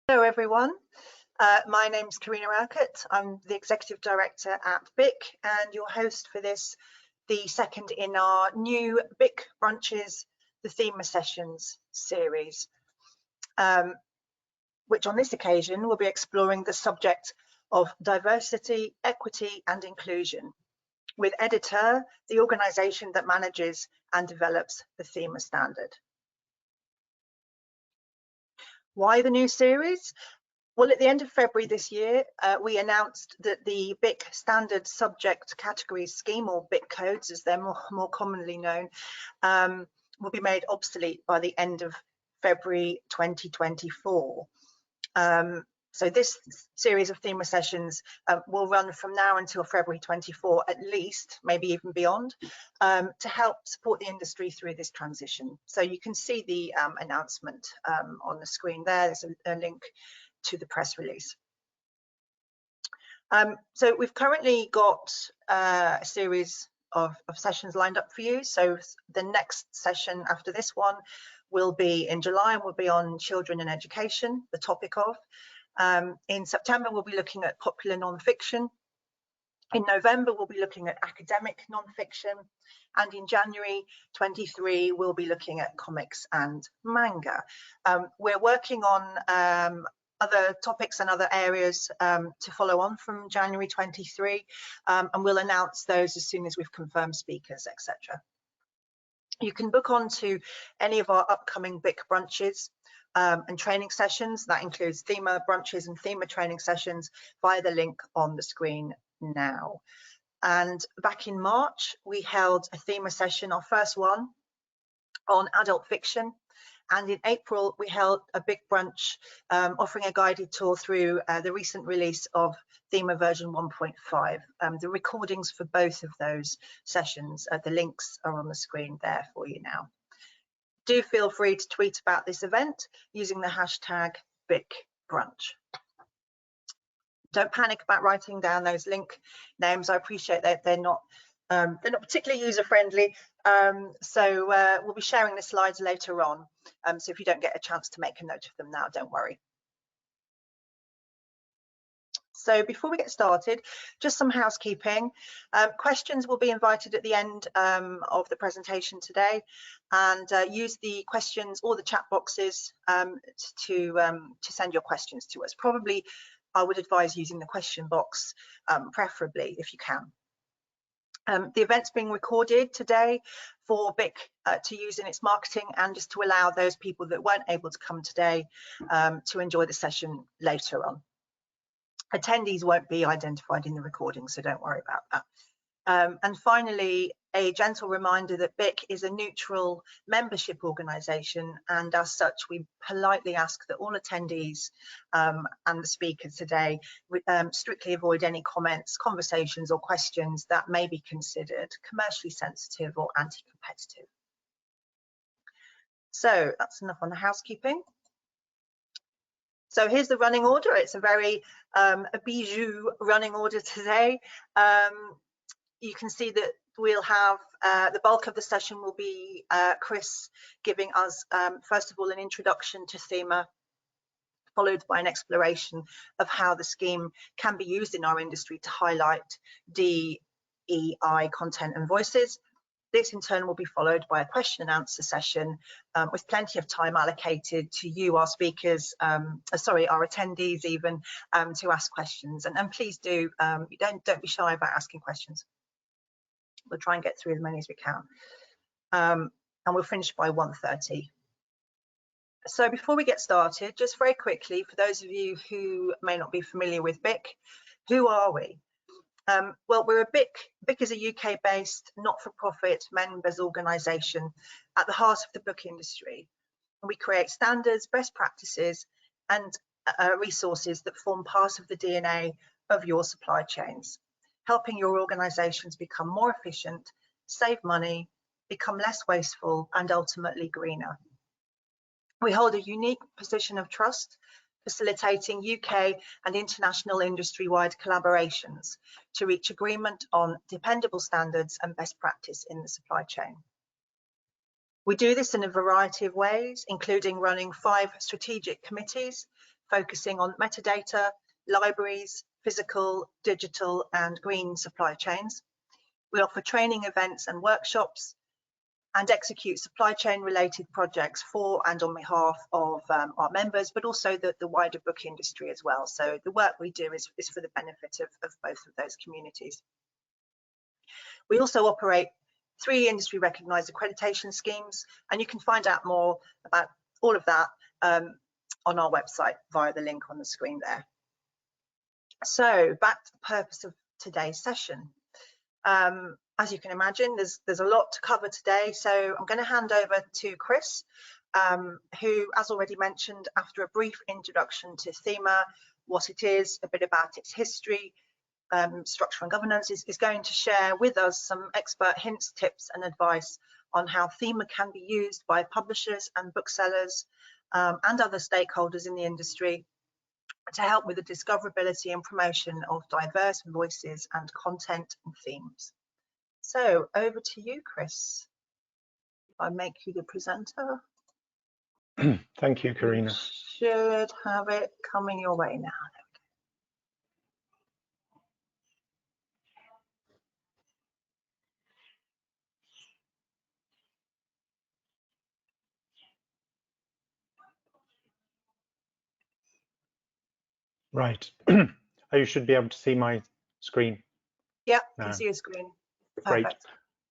Hello everyone, my name's Karina Urquhart. I'm the Executive Director at BIC and your host for this, the second in our new BIC Brunches, the Thema Sessions series, which on this occasion will be exploring the subject of diversity, equity and inclusion with EDItEUR, the organisation that manages and develops the Thema standard. Why the new series? Well, at the end of February this year, we announced that the BIC Standard Subject Categories Scheme, or BIC codes as they're more commonly known, will be made obsolete by the end of February 2024. So this series of Thema Sessions will run from now until February 24 at least, maybe even beyond, to help support the industry through this transition. So you can see the announcement on the screen there. There's a link to the press release. So we've currently got a series of sessions lined up for you. So the next session after this one will be in July and will be on children and education, the topic of. In September, we'll be looking at popular non-fiction. In November, we'll be looking at academic non-fiction. And in January 23, we'll be looking at comics and manga. We're working on other topics and other areas to follow on from January 23, and we'll announce those as soon as we've confirmed speakers, etc. You can book on to any of our upcoming BIC brunches and training sessions. That includes Thema brunches and Thema training sessions via the link on the screen now. And back in March, we held a Thema session, our first one, on adult fiction. And in April, we held a BIC brunch offering a guided tour through the recent release of Thema version 1.5. The recordings for both of those sessions, the links are on the screen there for you now. Do feel free to tweet about this event using the hashtag BIC Brunch. Don't panic about writing down those link names. I appreciate that they're not particularly user-friendly, so we'll be sharing the slides later on. So if you don't get a chance to make a note of them now, don't worry. So before we get started, just some housekeeping. Questions will be invited at the end of the presentation today, and use the questions or the chat boxes to send your questions to us. Probably, I would advise using the question box, preferably if you can. The event's being recorded today for BIC to use in its marketing and just to allow those people that weren't able to come today to enjoy the session later on. Attendees won't be identified in the recording, so don't worry about that. And finally, a gentle reminder that BIC is a neutral membership organisation, and as such, we politely ask that all attendees and the speakers today strictly avoid any comments, conversations or questions that may be considered commercially sensitive or anti-competitive. So that's enough on the housekeeping. So here's the running order. It's a very a bijou running order today. You can see that we'll have the bulk of the session will be Chris giving us, first of all, an introduction to Thema, followed by an exploration of how the scheme can be used in our industry to highlight DEI content and voices. This in turn will be followed by a question and answer session with plenty of time allocated to you, our speakers, our attendees even, to ask questions. And please do, don't be shy about asking questions. We'll try and get through as many as we can. And we'll finish by 1:30. So before we get started, just very quickly, for those of you who may not be familiar with BIC, who are we? Well, we're a BIC is a UK-based, not-for-profit members organisation at the heart of the book industry. And we create standards, best practices and resources that form part of the DNA of your supply chains, helping your organisations become more efficient, save money, become less wasteful and ultimately greener. We hold a unique position of trust, facilitating UK and international industry-wide collaborations to reach agreement on dependable standards and best practice in the supply chain. We do this in a variety of ways, including running 5 strategic committees focusing on metadata, libraries, physical, digital and green supply chains. We offer training events and workshops and execute supply chain related projects for and on behalf of our members, but also the wider book industry as well. So the work we do is for the benefit of both of those communities. We also operate 3 industry recognised accreditation schemes, and you can find out more about all of that on our website via the link on the screen there. So back to the purpose of today's session. As you can imagine, there's a lot to cover today, so I'm going to hand over to Chris, who, as already mentioned, after a brief introduction to Thema, what it is, a bit about its history, structure and governance, is going to share with us some expert hints, tips and advice on how Thema can be used by publishers and booksellers and other stakeholders in the industry to help with the discoverability and promotion of diverse voices and content and themes. So over to you, Chris. I make you the presenter. Thank you, Karina. You should have it coming your way now. Right. Oh, you should be able to see my screen. Yeah, I can see your screen. Great.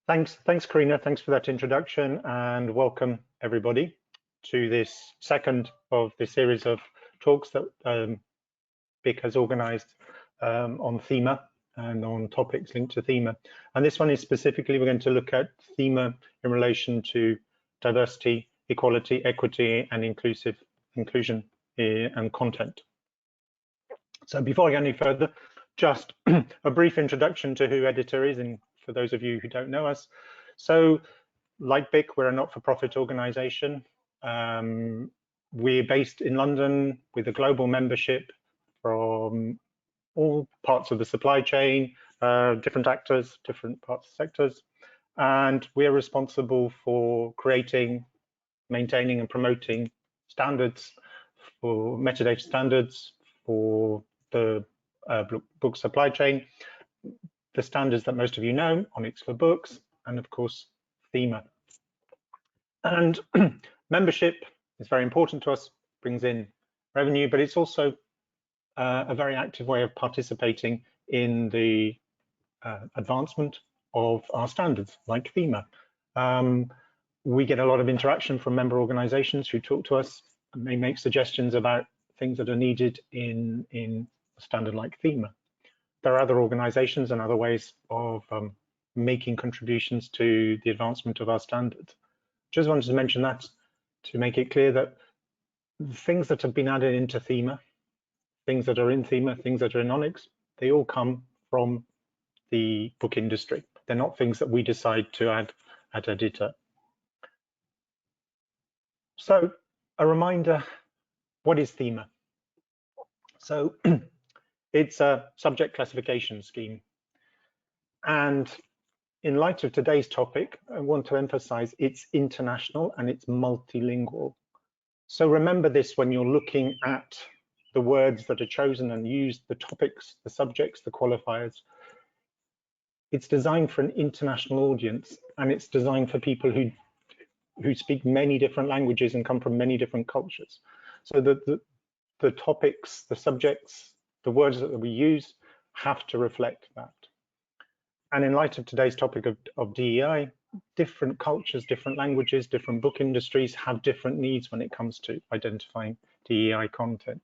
Perfect. Thanks, Karina. Thanks for that introduction, and welcome everybody to this second of the series of talks that BIC has organised on Thema and on topics linked to Thema. And this one is specifically, we're going to look at Thema in relation to diversity, equality, equity, and inclusion and content. So before I go any further, just a brief introduction to who EDItEUR is, and for those of you who don't know us. So like BIC, we're a not-for-profit organisation. We're based in London with a global membership from all parts of the supply chain, different actors, different parts of sectors. And we're responsible for creating, maintaining and promoting standards, for metadata standards, for the book supply chain, the standards that most of you know, Onyx for books, and of course, Thema. And membership is very important to us, brings in revenue, but it's also a very active way of participating in the advancement of our standards, like Thema. We get a lot of interaction from member organizations who talk to us and may make suggestions about things that are needed in a standard like Thema. There are other organizations and other ways of making contributions to the advancement of our standards. Just wanted to mention that to make it clear that the things that have been added into Thema, things that are in Thema, things that are in Onyx, they all come from the book industry. They're not things that we decide to add at EDItEUR. So a reminder, what is Thema? So it's a subject classification scheme. And in light of today's topic, I want to emphasize it's international and it's multilingual. So remember this when you're looking at the words that are chosen and used, the topics, the subjects, the qualifiers. It's designed for an international audience, and it's designed for people who speak many different languages and come from many different cultures. So the topics, the subjects, the words that we use have to reflect that. And in light of today's topic of DEI, different cultures, different languages, different book industries have different needs when it comes to identifying DEI content.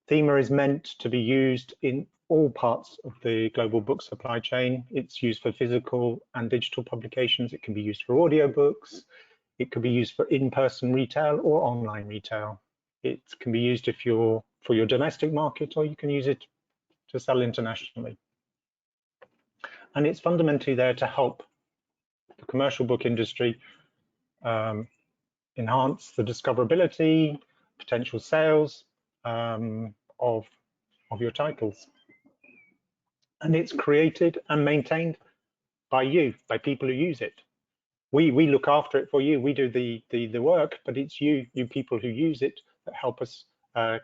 Thema is meant to be used in all parts of the global book supply chain. It's used for physical and digital publications. It can be used for audiobooks. It could be used for in-person retail or online retail. It can be used for your domestic market, or you can use it to sell internationally. And it's fundamentally there to help the commercial book industry enhance the discoverability, potential sales of your titles. And it's created and maintained by you, by people who use it. We look after it for you. We do the work, but it's you people who use it that help us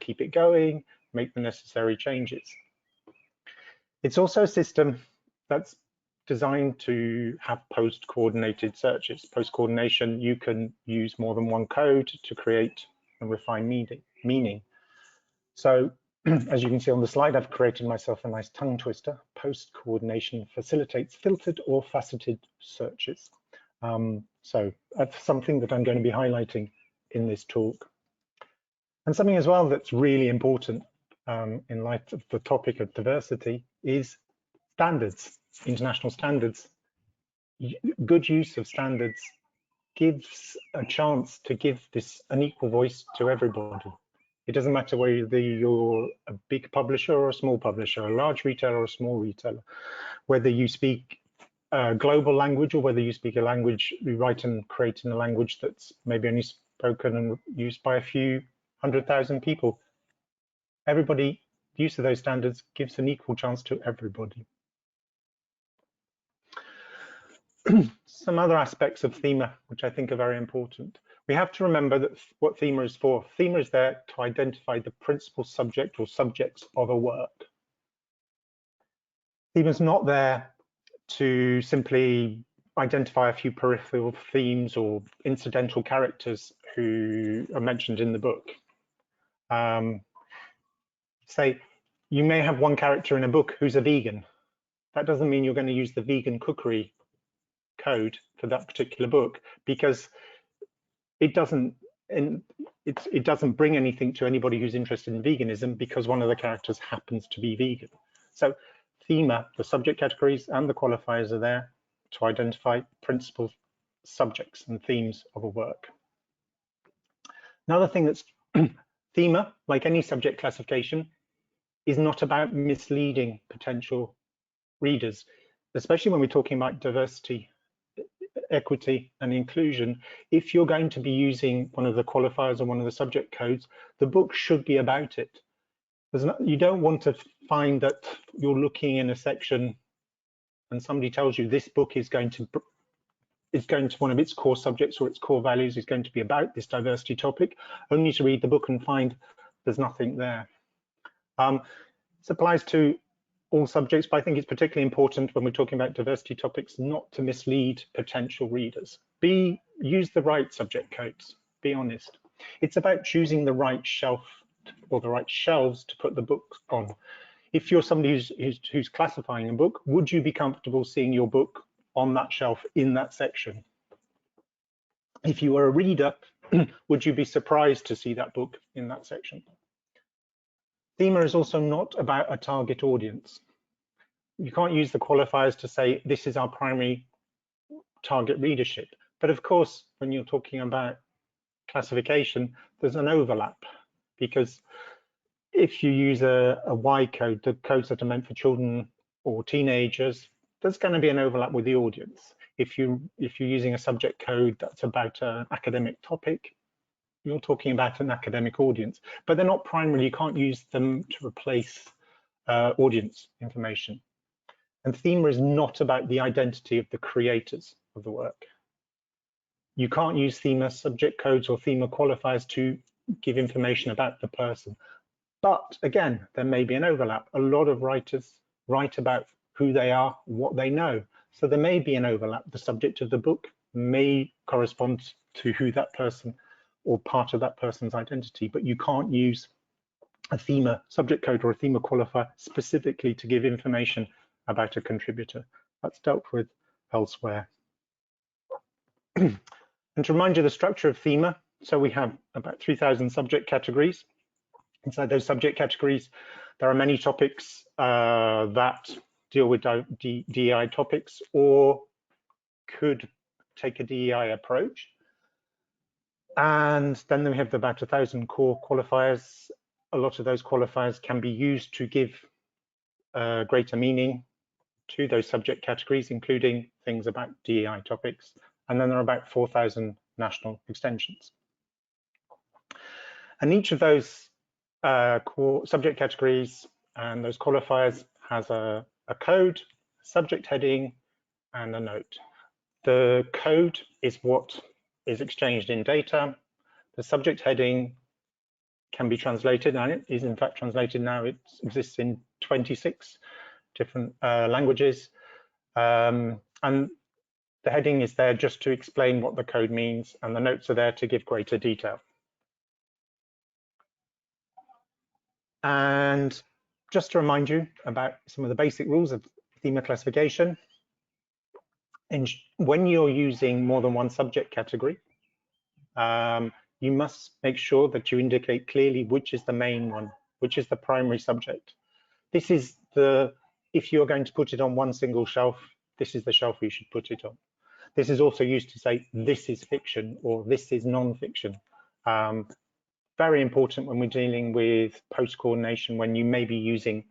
keep it going, make the necessary changes. It's also a system that's designed to have post-coordinated searches. Post-coordination, you can use more than one code to create and refine meaning. So as you can see on the slide, I've created myself a nice tongue twister. Post-coordination facilitates filtered or faceted searches. So that's something that I'm going to be highlighting in this talk. And something as well that's really important in light of the topic of diversity is standards, international standards. Good use of standards gives a chance to give this an equal voice to everybody. It doesn't matter whether you're a big publisher or a small publisher, a large retailer or a small retailer, whether you speak a global language or whether you speak a language you write and create in a language that's maybe only spoken and used by a few 100,000 people. Everybody, use of those standards gives an equal chance to everybody. Some other aspects of Thema, which I think are very important. We have to remember that what Thema is for. Thema is there to identify the principal subject or subjects of a work. Thema is not there to simply identify a few peripheral themes or incidental characters who are mentioned in the book. Say, you may have one character in a book who's a vegan. That doesn't mean you're going to use the vegan cookery code for that particular book, because it doesn't bring anything to anybody who's interested in veganism because one of the characters happens to be vegan. So Thema, the subject categories and the qualifiers are there to identify principal subjects and themes of a work. Another thing that's Thema, like any subject classification, is not about misleading potential readers, especially when we're talking about diversity, equity and inclusion. If you're going to be using one of the qualifiers or one of the subject codes, the book should be about it. You don't want to find that you're looking in a section and somebody tells you this book is going to one of its core subjects or its core values is going to be about this diversity topic, only to read the book and find there's nothing there. This applies to all subjects, but I think it's particularly important when we're talking about diversity topics not to mislead potential readers. Use the right subject codes, be honest. It's about choosing the right shelf or the right shelves to put the book on. If you're somebody who's classifying a book, would you be comfortable seeing your book on that shelf in that section? If you were a reader, would you be surprised to see that book in that section? Thema is also not about a target audience. You can't use the qualifiers to say this is our primary target readership. But of course, when you're talking about classification, there's an overlap, because if you use a Y code, the codes that are meant for children or teenagers, there's going to be an overlap with the audience. If you're using a subject code that's about an academic topic, you're talking about an academic audience, but they're not primary. You can't use them to replace audience information. And Thema is not about the identity of the creators of the work. You can't use Thema subject codes or Thema qualifiers to give information about the person. But again, there may be an overlap. A lot of writers write about who they are, what they know. So there may be an overlap. The subject of the book may correspond to who that person or part of that person's identity, but you can't use a Thema subject code or a Thema qualifier specifically to give information about a contributor. That's dealt with elsewhere. And to remind you the structure of Thema, so we have about 3,000 subject categories. Inside those subject categories, there are many topics that deal with DEI topics or could take a DEI approach. And then we have about 1,000 core qualifiers. A lot of those qualifiers can be used to give greater meaning to those subject categories, including things about DEI topics. And then there are about 4,000 national extensions. And each of those core subject categories and those qualifiers has a code, subject heading, and a note. The code is what is exchanged in data. The subject heading can be translated, and it is in fact translated now. It exists in 26 different languages, and the heading is there just to explain what the code means, and the notes are there to give greater detail. And just to remind you about some of the basic rules of theme classification, when you're using more than one subject category, you must make sure that you indicate clearly which is the main one, which is the primary subject. This is if you're going to put it on one single shelf, this is the shelf you should put it on. This is also used to say this is fiction or this is non-fiction. Very important when we're dealing with post-coordination, when you may be using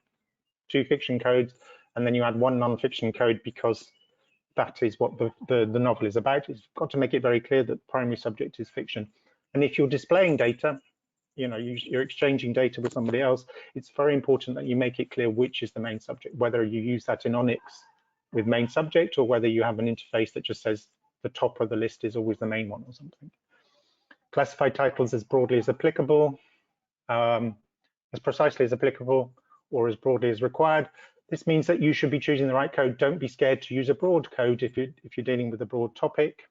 2 fiction codes and then you add 1 non-fiction code because that is what the novel is about. You've got to make it very clear that the primary subject is fiction. And if you're displaying data, you're exchanging data with somebody else, it's very important that you make it clear which is the main subject, whether you use that in ONIX with main subject or whether you have an interface that just says the top of the list is always the main one or something. Classify titles as broadly as applicable, as precisely as applicable, or as broadly as required. This means that you should be choosing the right code. Don't be scared to use a broad code if you're dealing with a broad topic.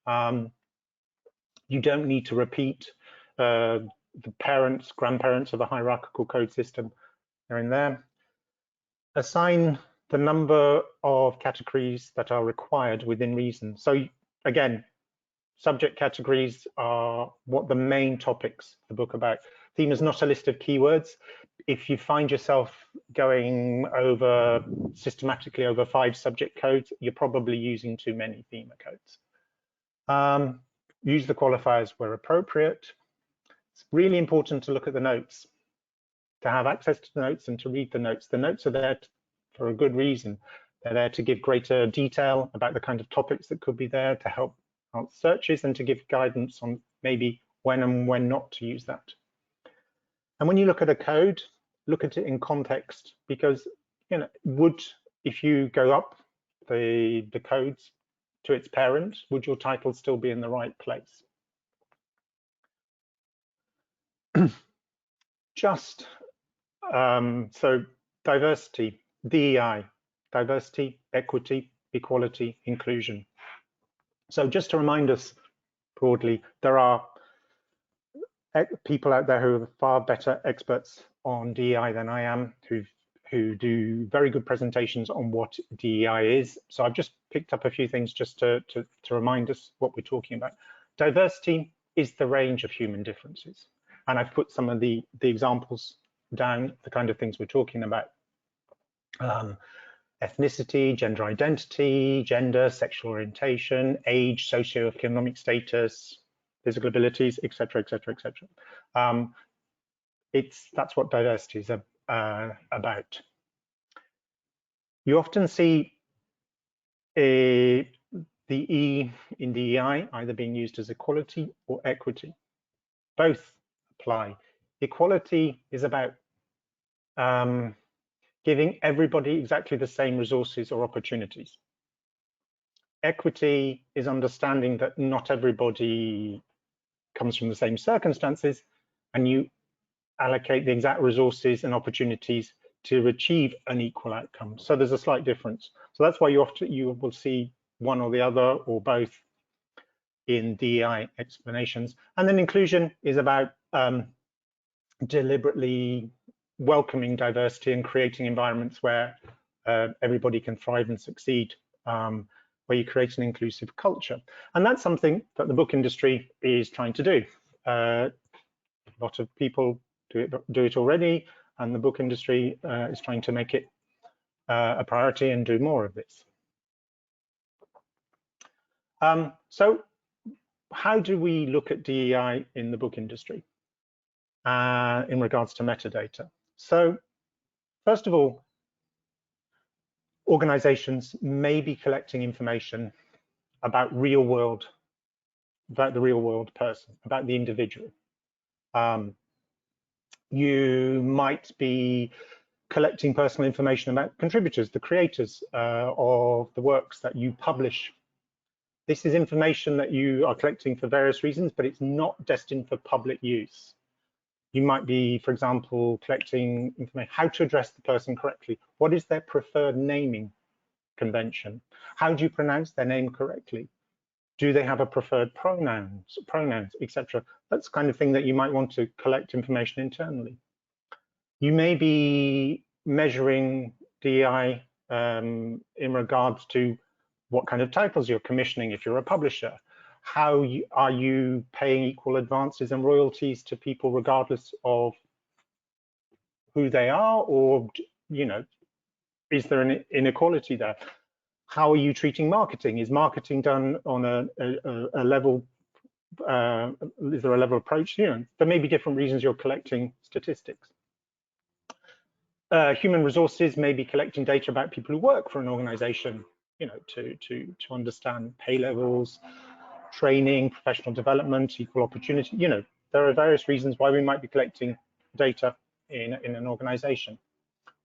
You don't need to repeat the parents, grandparents of a hierarchical code system. They're in there. Assign the number of categories that are required within reason. So again, subject categories are what the main topics of the book about. Theme is not a list of keywords. If you find yourself going over systematically over 5 subject codes, you're probably using too many theme codes. Use the qualifiers where appropriate. It's really important to look at the notes, to have access to the notes and to read the notes. The notes are there for a good reason. They're there to give greater detail about the kind of topics that could be there, to help out searches and to give guidance on maybe when and when not to use that. And when you look at a code, look at it in context, because if you go up the codes to its parent, would your title still be in the right place? So diversity, DEI, diversity, equity, equality, inclusion. So just to remind us broadly, there are people out there who are far better experts on DEI than I am, who do very good presentations on what DEI is. So I've just picked up a few things just to remind us what we're talking about. Diversity is the range of human differences. And I've put some of the examples down, the kind of things we're talking about. Ethnicity, gender identity, gender, sexual orientation, age, socioeconomic status, physical abilities, etc., etc., etc. That's what diversity is about. You often see the E in DEI either being used as equality or equity. Both apply. Equality is about giving everybody exactly the same resources or opportunities. Equity is understanding that not everybody comes from the same circumstances, and you allocate the exact resources and opportunities to achieve an equal outcome. So there's a slight difference. So that's why you will see one or the other or both in DEI explanations. And then inclusion is about deliberately welcoming diversity and creating environments where everybody can thrive and succeed, where you create an inclusive culture. And that's something that the book industry is trying to do. A lot of people do it already, and the book industry is trying to make it a priority and do more of this. So how do we look at DEI in the book industry in regards to metadata? So first of all, organizations may be collecting information about the real world person, about the individual. You might be collecting personal information about contributors, the creators of the works that you publish. This is information that you are collecting for various reasons, but it's not destined for public use. You might be, for example, collecting information, how to address the person correctly. What is their preferred naming convention? How do you pronounce their name correctly? Do they have a preferred pronouns, etc.? That's the kind of thing that you might want to collect information internally. You may be measuring DEI in regards to what kind of titles you're commissioning if you're a publisher. Are you paying equal advances and royalties to people regardless of who they are, or, you know, is there an inequality there? How are you treating marketing? Is marketing done on a level, is there a level approach? You know, there may be different reasons you're collecting statistics. Human resources may be collecting data about people who work for an organization, you know, to understand pay levels, training, professional development, equal opportunity. You know, there are various reasons why we might be collecting data in an organization.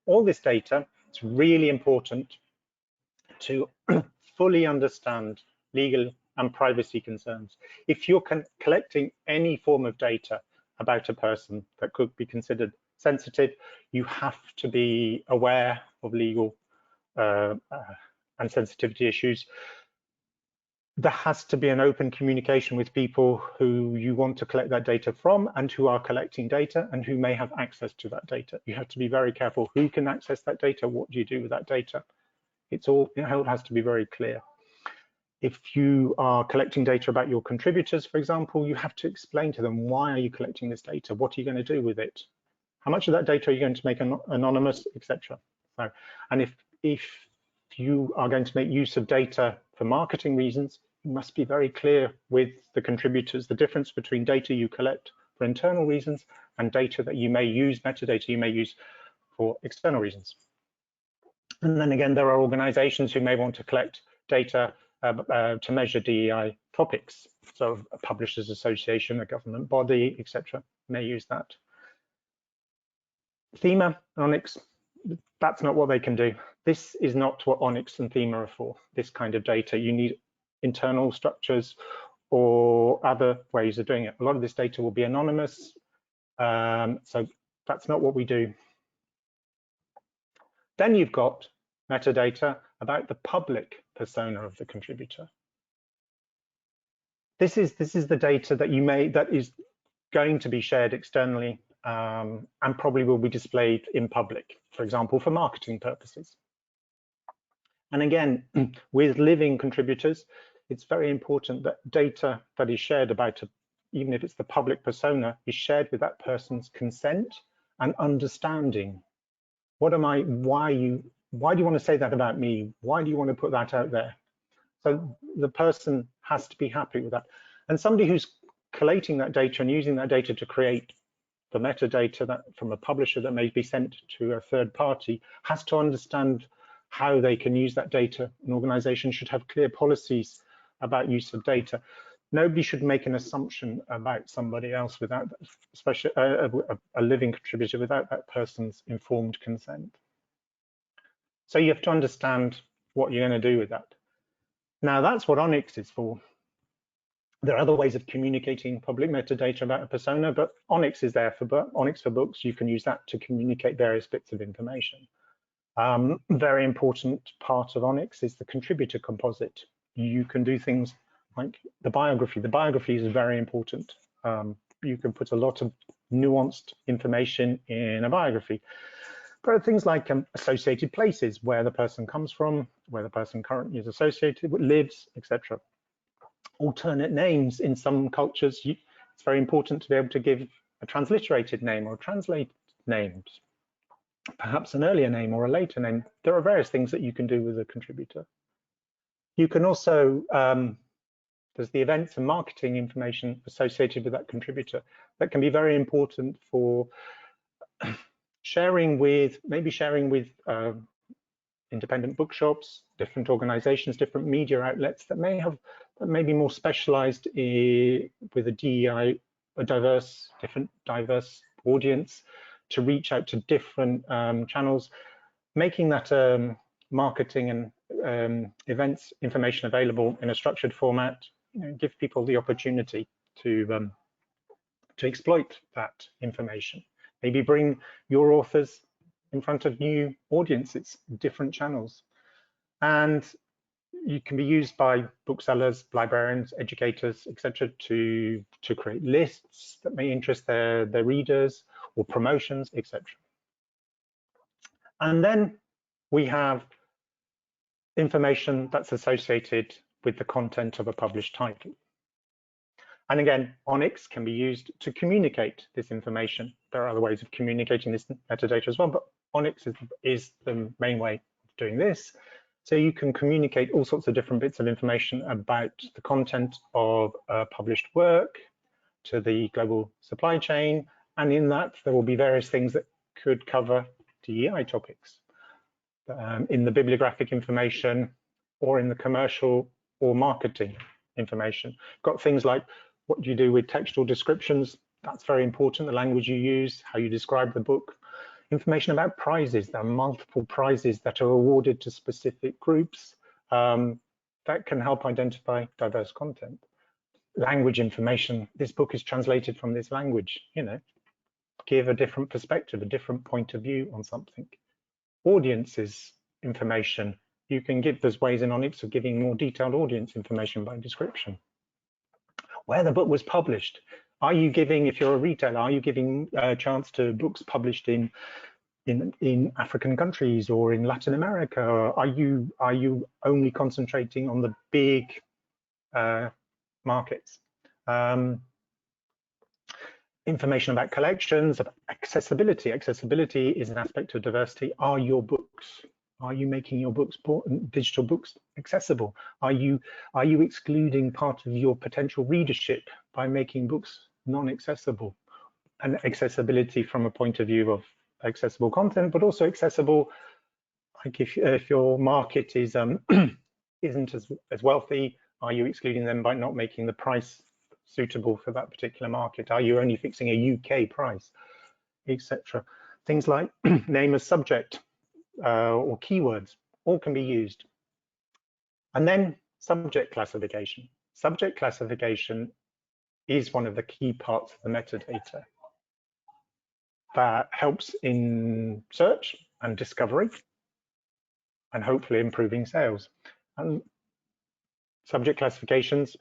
All this data, it's really important to fully understand legal and privacy concerns. If you're collecting any form of data about a person that could be considered sensitive, you have to be aware of legal and sensitivity issues. There has to be an open communication with people who you want to collect that data from and who are collecting data and who may have access to that data. You have to be very careful who can access that data, what do you do with that data. It's all, it has to be very clear. If you are collecting data about your contributors, for example, you have to explain to them, why are you collecting this data? What are you going to do with it? How much of that data are you going to make anonymous, etc. So, and if you are going to make use of data for marketing reasons, you must be very clear with the contributors, the difference between data you collect for internal reasons and data that you may use, metadata you may use for external reasons. And then again, there are organizations who may want to collect data to measure DEI topics. So a publishers association, a government body, etc. may use that. Thema, Onyx, that's not what they can do. This is not what Onyx and Thema are for, this kind of data. You need internal structures or other ways of doing it. A lot of this data will be anonymous, so that's not what we do. Then you've got metadata about the public persona of the contributor. This is the data that is going to be shared externally and probably will be displayed in public, for example, for marketing purposes. And again, with living contributors, it's very important that data that is shared about, even if it's the public persona, is shared with that person's consent and understanding. Why do you want to say that about me? Why do you want to put that out there? So the person has to be happy with that. And somebody who's collating that data and using that data to create the metadata that from a publisher that may be sent to a third party has to understand how they can use that data. An organization should have clear policies about use of data. Nobody should make an assumption about somebody else without, especially a living contributor, without that person's informed consent. So you have to understand what you're going to do with that. Now that's what Onyx is for. There are other ways of communicating public metadata about a persona, but Onyx is there for Onyx for books. You can use that to communicate various bits of information. Very important part of Onyx is the contributor composite. You can do things like the biography. The biography is very important. You can put a lot of nuanced information in a biography. There are things like associated places, where the person comes from, where the person currently is associated with, lives, etc. Alternate names in some cultures. It's very important to be able to give a transliterated name or translate names, perhaps an earlier name or a later name. There are various things that you can do with a contributor. You can also, there's the events and marketing information associated with that contributor that can be very important for sharing with, independent bookshops, different organizations, different media outlets that may be more specialized with a DEI, different diverse audience, to reach out to different channels, making that marketing and events information available in a structured format, give people the opportunity to to exploit that information. Maybe bring your authors in front of new audiences, different channels. And you can be used by booksellers, librarians, educators, etc., to create lists that may interest their readers, or promotions, etc. And then we have information that's associated with the content of a published title. And again, ONIX can be used to communicate this information. There are other ways of communicating this metadata as well, but ONIX is the main way of doing this. So you can communicate all sorts of different bits of information about the content of a published work to the global supply chain. And in that, there will be various things that could cover DEI topics in the bibliographic information, or in the commercial or marketing information. Got things like what do you do with textual descriptions? That's very important, the language you use, how you describe the book. Information about prizes. There are multiple prizes that are awarded to specific groups that can help identify diverse content. Language information. This book is translated from this language, you know, give a different perspective, a different point of view on something. Audiences information. You can give, there's ways in ONIX of giving more detailed audience information by description. Where the book was published. Are you giving, if you're a retailer, are you giving a chance to books published in African countries or in Latin America? Or are you only concentrating on the big markets? Information about collections, about accessibility. Accessibility is an aspect of diversity. Are your books, are you making your books, digital books, accessible? Are you excluding part of your potential readership by making books non-accessible? And accessibility from a point of view of accessible content, but also accessible, like if your market is isn't as wealthy, are you excluding them by not making the price suitable for that particular market? Are you only fixing a UK price, etc.? Things like name as subject or keywords, all can be used. And then subject classification. Subject classification is one of the key parts of the metadata that helps in search and discovery, and hopefully improving sales. And subject classifications,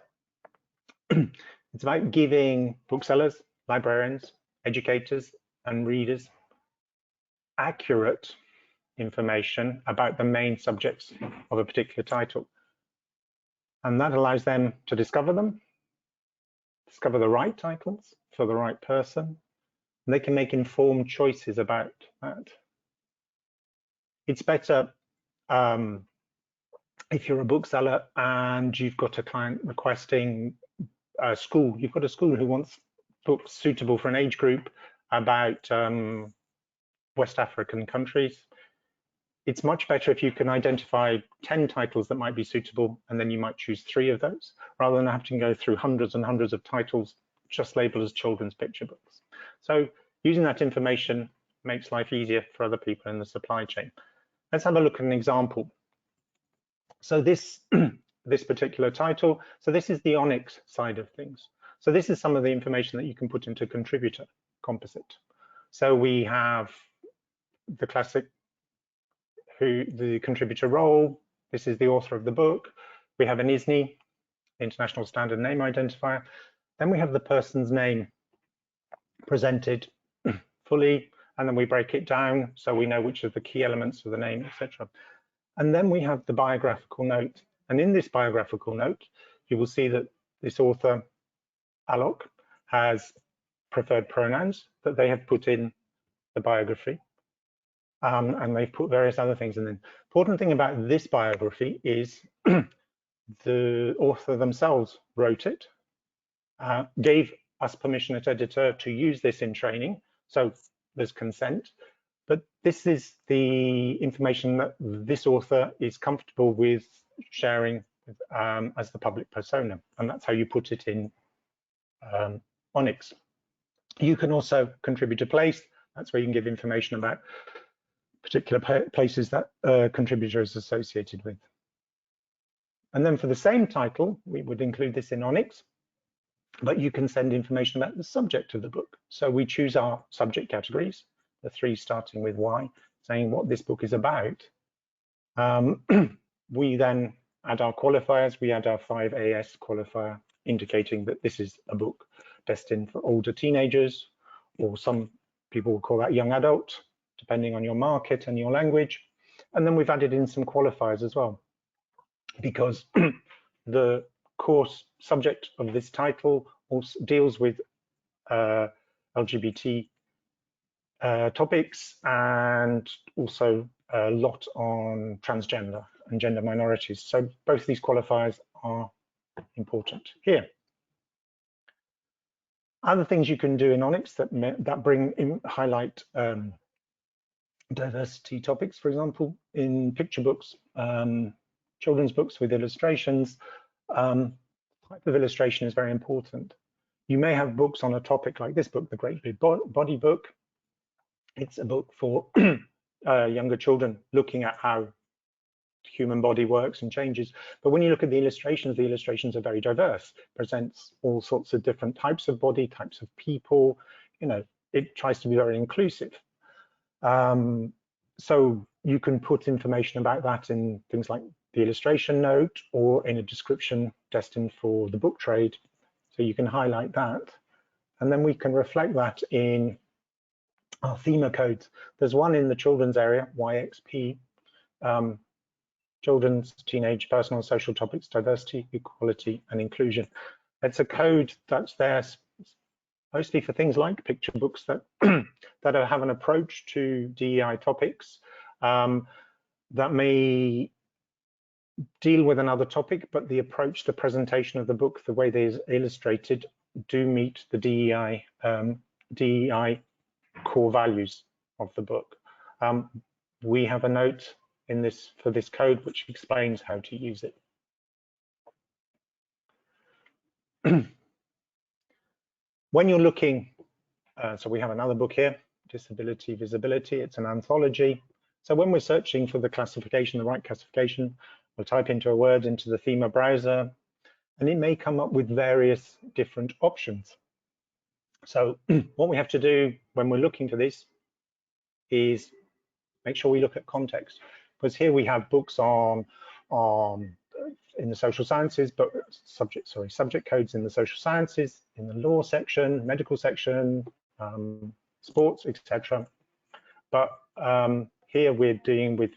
it's about giving booksellers, librarians, educators, and readers accurate information about the main subjects of a particular title. And that allows them to discover them, discover the right titles for the right person, and they can make informed choices about that. It's better if you're a bookseller and you've got a client requesting a school, you've got a school who wants books suitable for an age group about West African countries. It's much better if you can identify 10 titles that might be suitable, and then you might choose 3 of those, rather than having to go through hundreds and hundreds of titles just labeled as children's picture books. So using that information makes life easier for other people in the supply chain. Let's have a look at an example. So this particular title, so this is the ONIX side of things. So this is some of the information that you can put into contributor composite. So we have the classic, the contributor role. This is the author of the book. We have an ISNI, International Standard Name Identifier. Then we have the person's name presented fully, and then we break it down so we know which are the key elements of the name, etc. And then we have the biographical note. And in this biographical note, you will see that this author, Alok, has preferred pronouns that they have put in the biography. And they've put various other things in. The important thing about this biography is the author themselves wrote it, gave us permission at EDItEUR to use this in training, so there's consent, but this is the information that this author is comfortable with sharing as the public persona, and that's how you put it in ONIX. You can also contribute a place. That's where you can give information about particular places that a contributor is associated with. And then for the same title, we would include this in ONIX. but you can send information about the subject of the book. So we choose our subject categories, the 3 starting with Y, saying what this book is about. We then add our qualifiers. We add our 5AS qualifier, indicating that this is a book destined for older teenagers, or some people will call that young adult, depending on your market and your language. And then we've added in some qualifiers as well, because the course subject of this title also deals with LGBT topics, and also a lot on transgender and gender minorities. So both these qualifiers are important here. Other things you can do in Onyx that highlight diversity topics, for example, in picture books, children's books with illustrations, type of illustration is very important. You may have books on a topic like this book, The Great Big Body Book. It's a book for younger children looking at how the human body works and changes. But when you look at the illustrations are very diverse, presents all sorts of different types of body, types of people. You know, it tries to be very inclusive. So you can put information about that in things like the illustration note or in a description destined for the book trade. So you can highlight that. And then we can reflect that in our Thema codes. There's one in the children's area, YXP, children's, teenage, personal and social topics, diversity, equality and inclusion. It's a code that's there mostly for things like picture books that that have an approach to DEI topics that may deal with another topic, but the approach, the presentation of the book, the way they're illustrated, do meet the DEI core values of the book. We have a note in this for this code which explains how to use it. When you're looking, so we have another book here, Disability Visibility. It's an anthology. So when we're searching for the classification, the right classification, we'll type into a word into the Thema browser, and it may come up with various different options. So what we have to do when we're looking for this is make sure we look at context, because here we have books in the social sciences, but subject codes in the social sciences, in the law section, medical section, sports, etc. But here we're dealing with,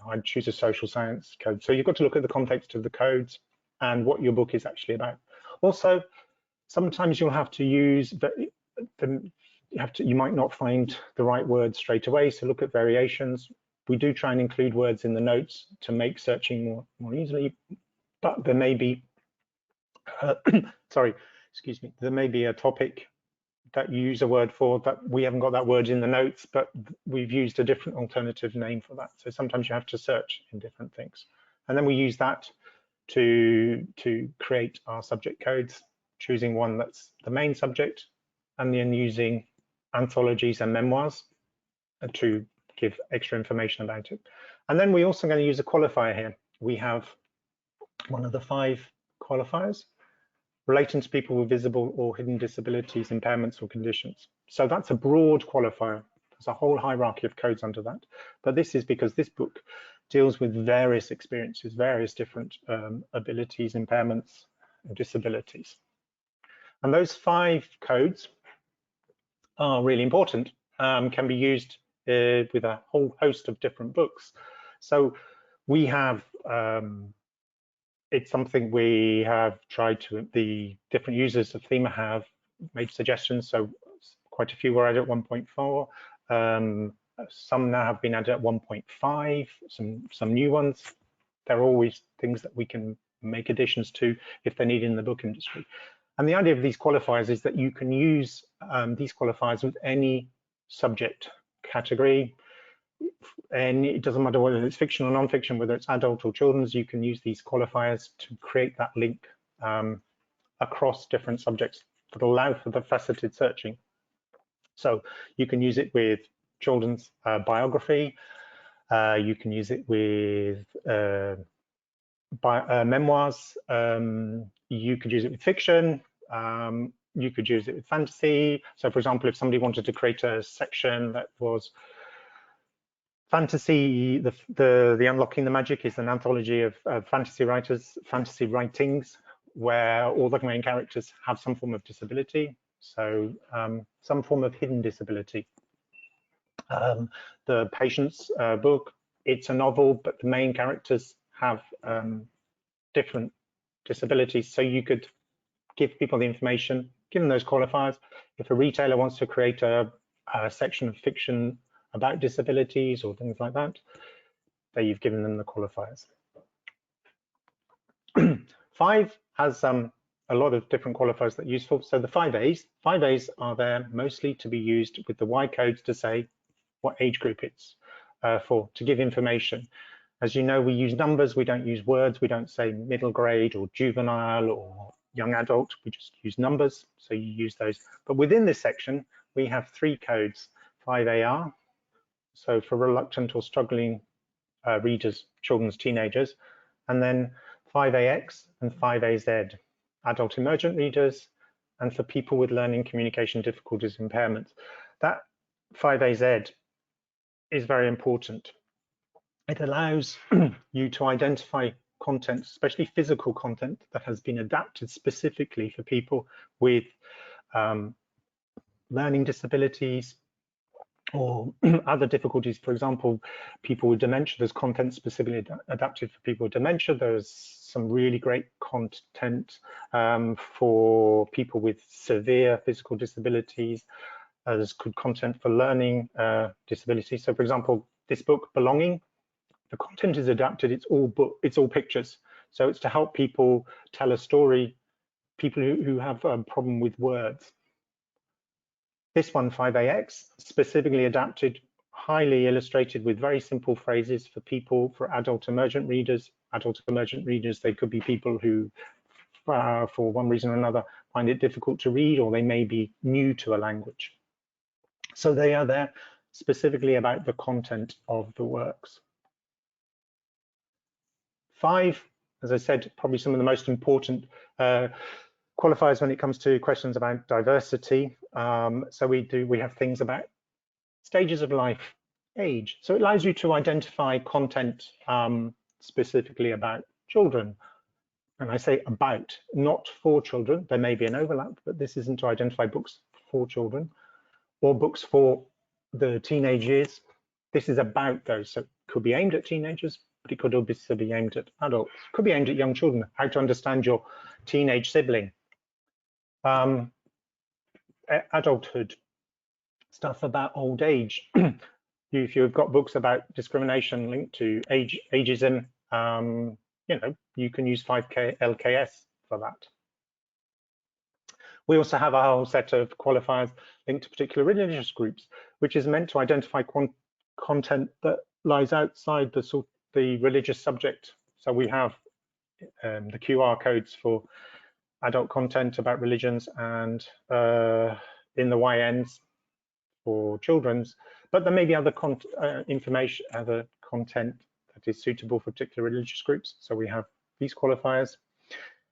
I'd choose a social science code. So you've got to look at the context of the codes and what your book is actually about. Also, sometimes you'll have to use you might not find the right word straight away, so look at variations. We do try and include words in the notes to make searching more easily, but there may be there may be a topic that you use a word for that we haven't got that word in the notes, but we've used a different alternative name for that. So sometimes you have to search in different things, and then we use that to create our subject codes, choosing one that's the main subject, and then using anthologies and memoirs to give extra information about it. And then we're also going to use a qualifier here. We have one of the 5 qualifiers relating to people with visible or hidden disabilities, impairments or conditions. So that's a broad qualifier. There's a whole hierarchy of codes under that. But this is because this book deals with various experiences, various different abilities, impairments, and disabilities. And those 5 codes are really important, can be used with a whole host of different books. So we have, it's something we have tried to, the different users of Thema have made suggestions. So quite a few were added at 1.4. Some now have been added at 1.5, some new ones. There are always things that we can make additions to if they're needed in the book industry. And the idea of these qualifiers is that you can use these qualifiers with any subject category, and it doesn't matter whether it's fiction or non-fiction, whether it's adult or children's, you can use these qualifiers to create that link across different subjects that allow for the faceted searching. So you can use it with children's biography, you can use it with memoirs, you could use it with fiction, You could use it with fantasy. So for example, if somebody wanted to create a section that was fantasy, the Unlocking the Magic is an anthology of fantasy writings, where all the main characters have some form of disability, so some form of hidden disability. The Patience book, it's a novel, but the main characters have different disabilities, so you could give people the information, give them those qualifiers. If a retailer wants to create a section of fiction about disabilities or things like that, there you've given them the qualifiers. 5 has a lot of different qualifiers that are useful. So the 5As are there mostly to be used with the Y codes to say what age group it's for, to give information. As you know, we use numbers, we don't use words, we don't say middle grade or juvenile or young adult, we just use numbers, so you use those. But within this section, we have 3 codes, 5AR, so for reluctant or struggling readers, children's teenagers, and then 5AX and 5AZ, adult emergent readers, and for people with learning communication difficulties, impairments. That 5AZ is very important. It allows you to identify content, especially physical content, that has been adapted specifically for people with learning disabilities or other difficulties. For example, people with dementia, there's content specifically adapted for people with dementia. There's some really great content for people with severe physical disabilities. There's good content for learning disabilities. So for example, this book, Belonging, the content is adapted, it's all pictures. So it's to help people tell a story, people who have a problem with words. This one, 5AX, specifically adapted, highly illustrated with very simple phrases for people, for adult emergent readers. Adult emergent readers, they could be people who, for one reason or another, find it difficult to read, or they may be new to a language. So they are there specifically about the content of the works. 5, as I said, probably some of the most important qualifiers when it comes to questions about diversity. So we have things about stages of life, age. So it allows you to identify content specifically about children. And I say about, not for children. There may be an overlap, but this isn't to identify books for children or books for the teenage years. This is about those. So it could be aimed at teenagers, but it could also be aimed at adults. It could be aimed at young children, how to understand your teenage sibling. Adulthood, stuff about old age. If you've got books about discrimination linked to ageism, you know, you can use 5K LKS for that. We also have a whole set of qualifiers linked to particular religious groups, which is meant to identify content that lies outside the religious subject. So we have the QR codes for adult content about religions and in the YNs for children's, but there may be other information, other content that is suitable for particular religious groups. So we have these qualifiers.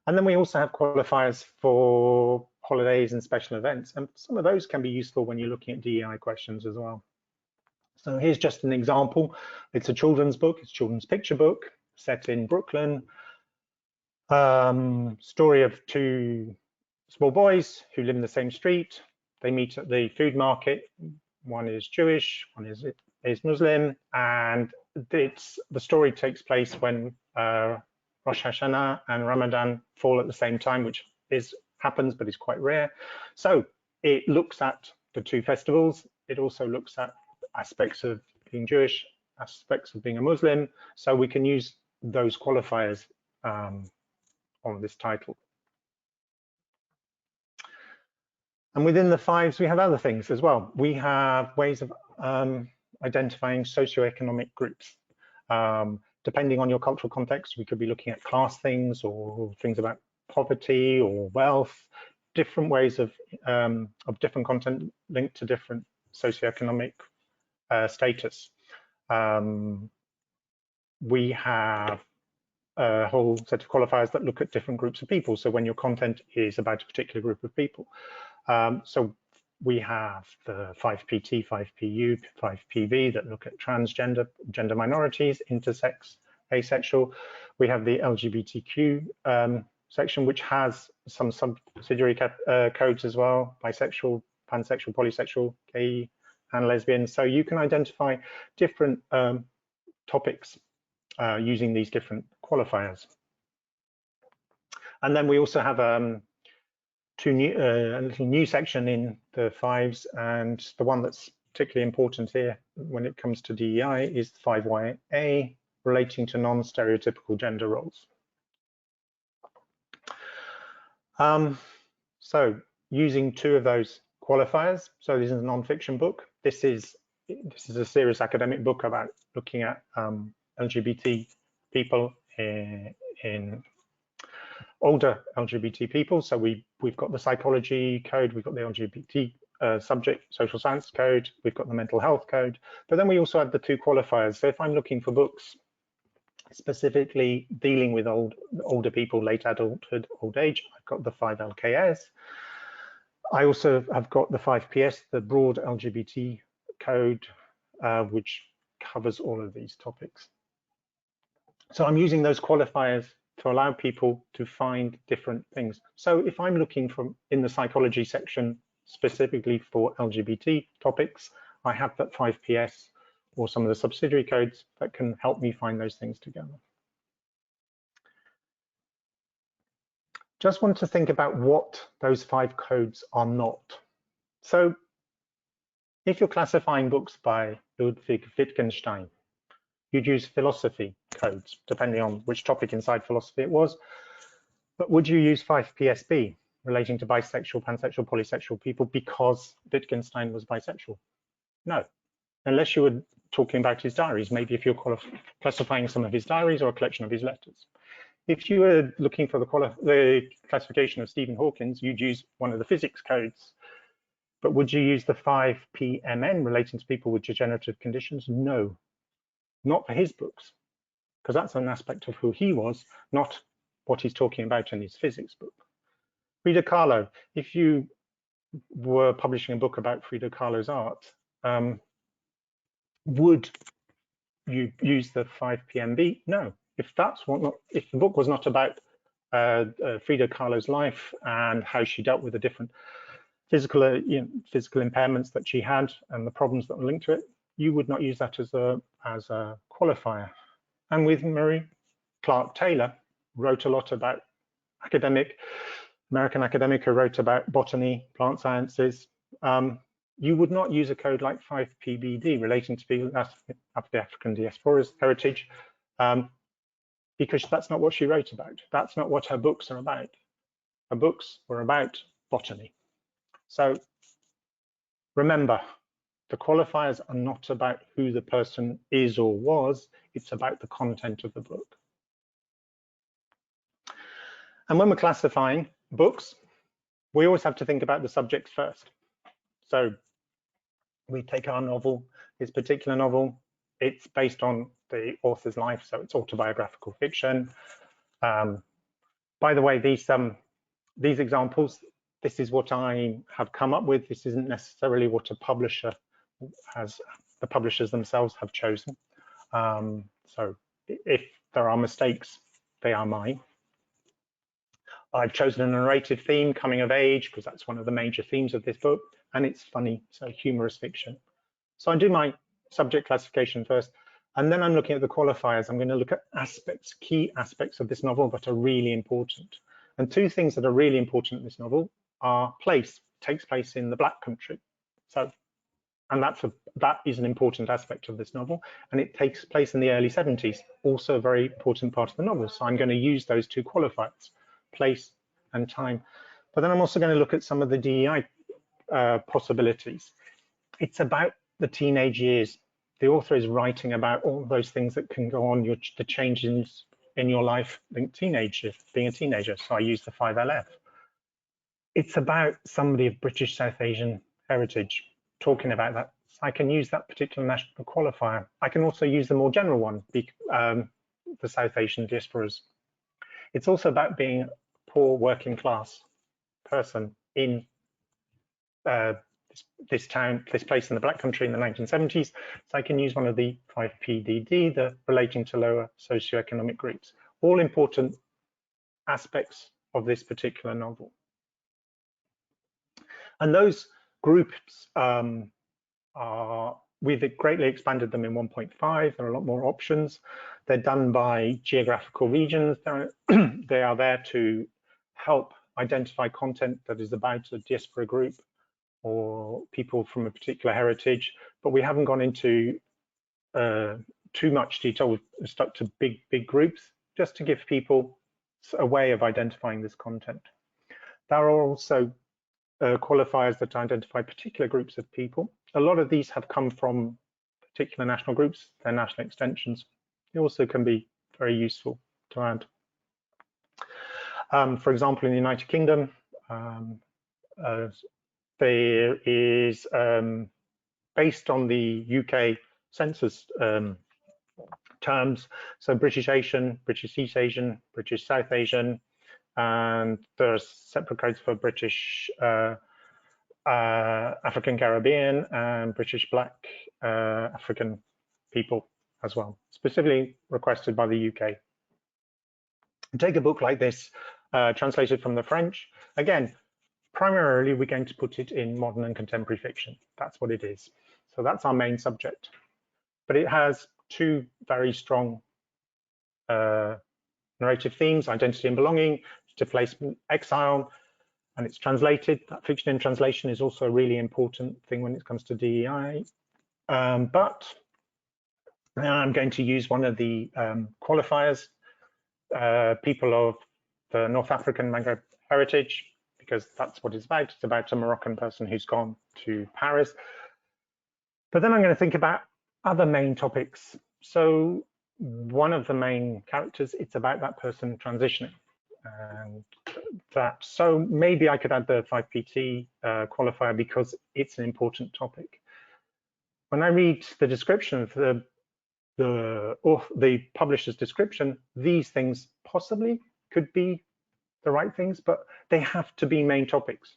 And then we also have qualifiers for holidays and special events. And some of those can be useful when you're looking at DEI questions as well. So here's just an example. It's a children's book, it's a children's picture book set in Brooklyn. Story of 2 small boys who live in the same street. They meet at the food market. One is Jewish, one is Muslim, and the story takes place when Rosh Hashanah and Ramadan fall at the same time, which happens, but is quite rare. So it looks at the 2 festivals. It also looks at aspects of being Jewish, aspects of being a Muslim. So we can use those qualifiers on this title. And within the 5s, we have other things as well. We have ways of identifying socioeconomic groups. Depending on your cultural context, we could be looking at class things or things about poverty or wealth, different ways of different content linked to different socioeconomic status. We have a whole set of qualifiers that look at different groups of people. So when your content is about a particular group of people. So we have the 5PT, 5PU, 5PV that look at transgender, gender minorities, intersex, asexual. We have the LGBTQ section, which has some subsidiary codes as well, bisexual, pansexual, polysexual, gay, and lesbian. So you can identify different topics using these different qualifiers. And then we also have a little new section in the fives, and the one that's particularly important here when it comes to DEI is 5YA, relating to non-stereotypical gender roles. So using two of those qualifiers, so this is a non-fiction book. This is a serious academic book about looking at LGBT people in older LGBT people. So we've got the psychology code, we've got the LGBT subject social science code, we've got the mental health code, but then we also have the two qualifiers. So if I'm looking for books specifically dealing with older people, late adulthood, old age, I've got the 5LKS. I also have got the 5PS, the broad LGBT code, which covers all of these topics. So I'm using those qualifiers to allow people to find different things. So if I'm looking in the psychology section specifically for LGBT topics, I have that 5PS or some of the subsidiary codes that can help me find those things together. Just want to think about what those 5 codes are not. So if you're classifying books by Ludwig Wittgenstein, you'd use philosophy codes, depending on which topic inside philosophy it was. But would you use 5PSB, relating to bisexual, pansexual, polysexual people, because Wittgenstein was bisexual? No, unless you were talking about his diaries, maybe if you're classifying some of his diaries or a collection of his letters. If you were looking for the classification of Stephen Hawkins, you'd use one of the physics codes. But would you use the 5PMN, relating to people with degenerative conditions? No. Not for his books, because that's an aspect of who he was, not what he's talking about in his physics book. Frida Kahlo, if you were publishing a book about Frida Kahlo's art, would you use the 5PMB? No. If the book was not about Frida Kahlo's life and how she dealt with the different physical impairments that she had and the problems that were linked to it, you would not use that as a qualifier. And with Marie Clark Taylor, wrote a lot about American academic who wrote about botany, plant sciences. You would not use a code like 5PBD, relating to people of the African diaspora's heritage, because that's not what she wrote about. That's not what her books are about. Her books were about botany. So remember, the qualifiers are not about who the person is or was, it's about the content of the book. And when we're classifying books, we always have to think about the subjects first. So we take our novel, this particular novel, it's based on the author's life, so it's autobiographical fiction. By the way, these examples, this is what I have come up with. This isn't necessarily what the publishers themselves have chosen. So if there are mistakes, they are mine. I've chosen a narrative theme, coming of age, because that's one of the major themes of this book, and it's funny, so humorous fiction. So I do my subject classification first, and then I'm looking at the qualifiers. I'm going to look at aspects, key aspects of this novel that are really important. And 2 things that are really important in this novel are place. It takes place in the Black country. So, and that is an important aspect of this novel, and it takes place in the early 70s, also a very important part of the novel. So I'm going to use those 2 qualifiers, place and time. But then I'm also going to look at some of the DEI possibilities. It's about the teenage years. The author is writing about all those things that can go on, the changes in your life, being a teenager. So I use the 5LF. It's about somebody of British South Asian heritage talking about that. So I can use that particular national qualifier. I can also use the more general one, the South Asian diasporas. It's also about being a poor working class person in this town, this place in the Black Country in the 1970s. So I can use one of the 5 PDD, the relating to lower socioeconomic groups. All important aspects of this particular novel. And those groups we've greatly expanded them in 1.5. There are a lot more options. They're done by geographical regions. They are there to help identify content that is about a diaspora group or people from a particular heritage, but we haven't gone into too much detail. We've stuck to big groups just to give people a way of identifying this content. There are also qualifiers that identify particular groups of people. A lot of these have come from particular national groups, they're national extensions. They also can be very useful to add. For example, in the United Kingdom, there is, based on the UK census terms, so British Asian, British East Asian, British South Asian, and there's separate codes for British African Caribbean and British Black African people as well, specifically requested by the UK. Take a book like this, translated from the French. Again, primarily we're going to put it in modern and contemporary fiction. That's what it is. So that's our main subject. But it has 2 very strong narrative themes: identity and belonging, displacement, exile, and it's translated. That fiction in translation is also a really important thing when it comes to DEI. But I'm going to use one of the qualifiers, people of the North African Maghreb heritage, because that's what it's about. It's about a Moroccan person who's gone to Paris. But then I'm going to think about other main topics. So one of the main characters, it's about that person transitioning. And so maybe I could add the 5PT qualifier because it's an important topic. When I read the description of the publisher's description, these things possibly could be the right things, but they have to be main topics.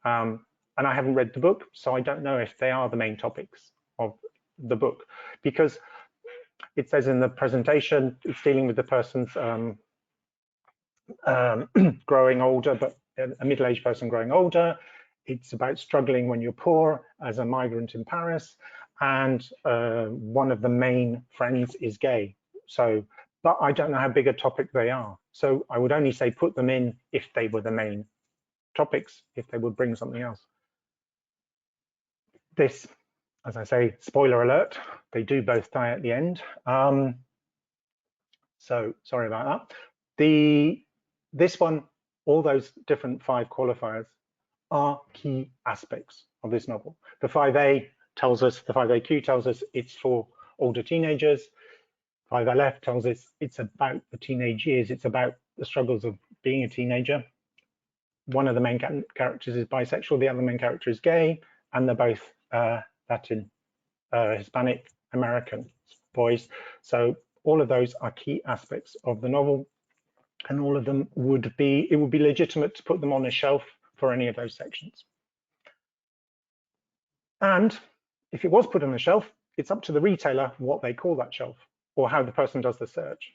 And I haven't read the book, so I don't know if they are the main topics of the book, because it says in the presentation it's dealing with the person's growing older, but a middle-aged person growing older. It's about struggling when you're poor as a migrant in Paris, and one of the main friends is gay. So, but I don't know how big a topic they are. So I would only say put them in if they were the main topics, if they would bring something else. This, as I say, spoiler alert, they do both die at the end. So sorry about that. This one, all those different 5 qualifiers are key aspects of this novel. The 5A tells us, the 5AQ tells us it's for older teenagers. 5LF tells us it's about the teenage years. It's about the struggles of being a teenager. One of the main characters is bisexual, the other main character is gay, and they're both Latin, Hispanic American boys. So all of those are key aspects of the novel, and all of them would be, it would be legitimate to put them on a shelf for any of those sections. And if it was put on a shelf, it's up to the retailer what they call that shelf or how the person does the search.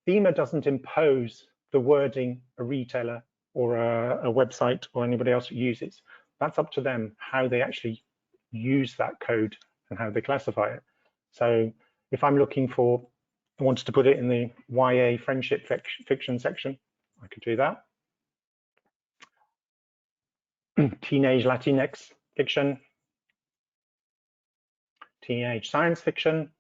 Thema doesn't impose the wording a retailer or a website or anybody else uses. That's up to them how they actually use that code and how they classify it. So if I'm looking for, I wanted to put it in the YA friendship fiction section, I could do that. Teenage Latinx fiction, teenage science fiction,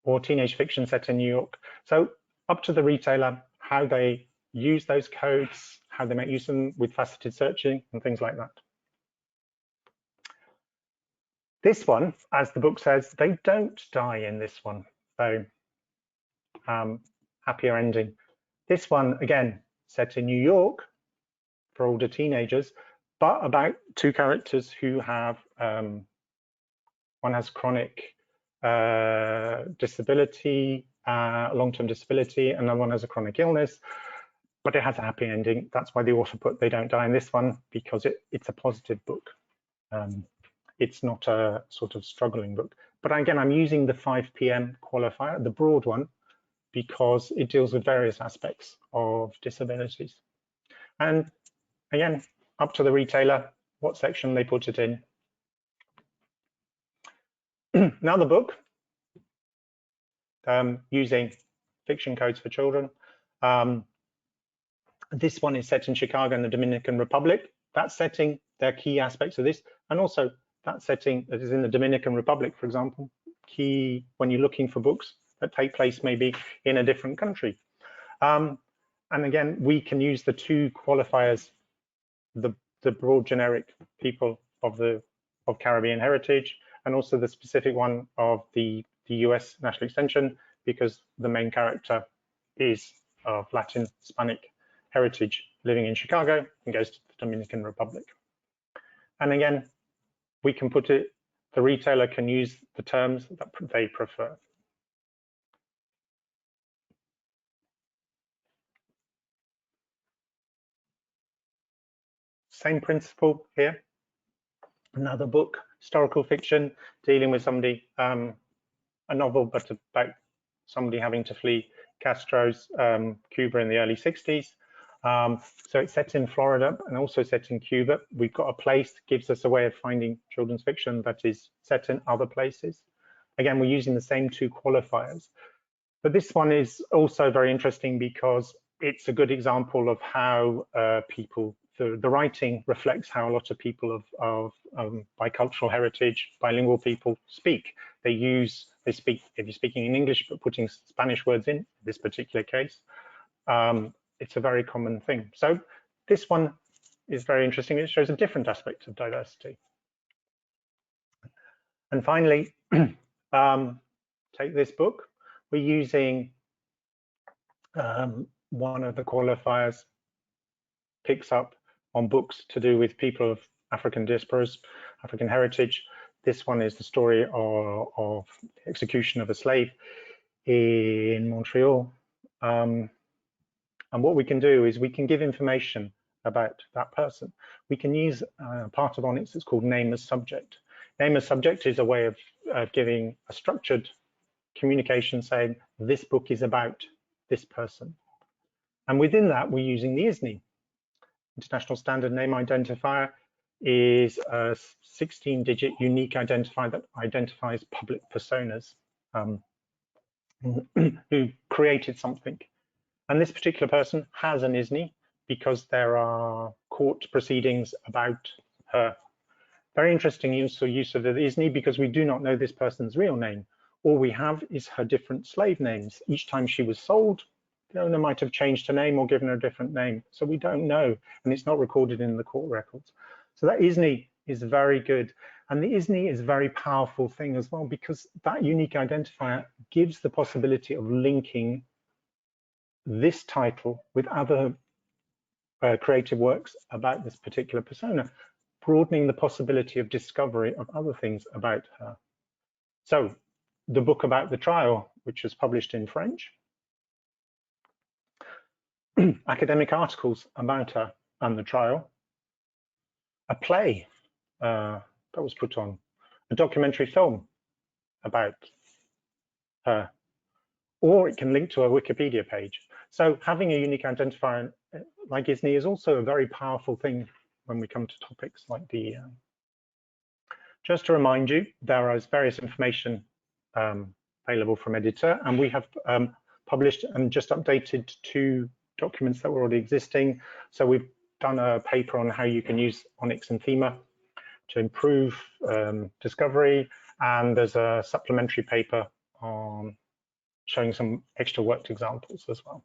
or teenage fiction set in New York. So up to the retailer how they use those codes, how they make use of them with faceted searching and things like that. This one, as the book says, they don't die in this one. So happier ending. This one, again, set in New York for older teenagers, but about 2 characters who have, one has chronic disability, long-term disability, and another one has a chronic illness, but it has a happy ending. That's why the author put they don't die in this one, because it's a positive book. It's not a sort of struggling book. But again, I'm using the 5 p.m. qualifier, the broad one, because it deals with various aspects of disabilities. And again, up to the retailer, what section they put it in. Now the book, using fiction codes for children. This one is set in Chicago in the Dominican Republic. That setting, there are key aspects of this, and also that setting that is in the Dominican Republic, for example, key when you're looking for books that take place maybe in a different country. And again, we can use the 2 qualifiers, the broad generic people of Caribbean heritage, and also the specific one of the US national extension, because the main character is of Latin Hispanic heritage living in Chicago and goes to the Dominican Republic. And again, we can put it, the retailer can use the terms that they prefer. Same principle here. Another book, historical fiction, dealing with somebody, a novel, but about somebody having to flee Castro's Cuba in the early 60s. So it's set in Florida and also set in Cuba. We've got a place that gives us a way of finding children's fiction that is set in other places. Again, we're using the same 2 qualifiers. But this one is also very interesting because it's a good example of how people, the writing reflects how a lot of people of bicultural heritage, bilingual people speak. They speak, if you're speaking in English, but putting Spanish words in this particular case. It's a very common thing. So this one is very interesting. It shows a different aspect of diversity. And finally, take this book. We're using one of the qualifiers picks up on books to do with people of African diasporas, African heritage. This one is the story of execution of a slave in Montreal. And what we can do is we can give information about that person. We can use part of ONIX that's called name as subject. Name as subject is a way of giving a structured communication saying this book is about this person. And within that, we're using the ISNI. International Standard Name Identifier is a 16-digit unique identifier that identifies public personas who created something. And this particular person has an ISNI because there are court proceedings about her. Very interesting use of the ISNI because we do not know this person's real name. All we have is her different slave names. Each time she was sold, the owner might have changed her name or given her a different name. So we don't know, and it's not recorded in the court records. So that ISNI is very good. And the ISNI is a very powerful thing as well because that unique identifier gives the possibility of linking this title with other creative works about this particular persona, broadening the possibility of discovery of other things about her. So the book about the trial, which was published in French, academic articles about her and the trial, a play that was put on, a documentary film about her, or it can link to a Wikipedia page. So having a unique identifier like ISNI is also a very powerful thing when we come to topics like DEI. Just to remind you, there is various information available from EDItEUR, and we have published and just updated 2 documents that were already existing. So we've done a paper on how you can use ONIX and Thema to improve discovery, and there's a supplementary paper on showing some extra worked examples as well.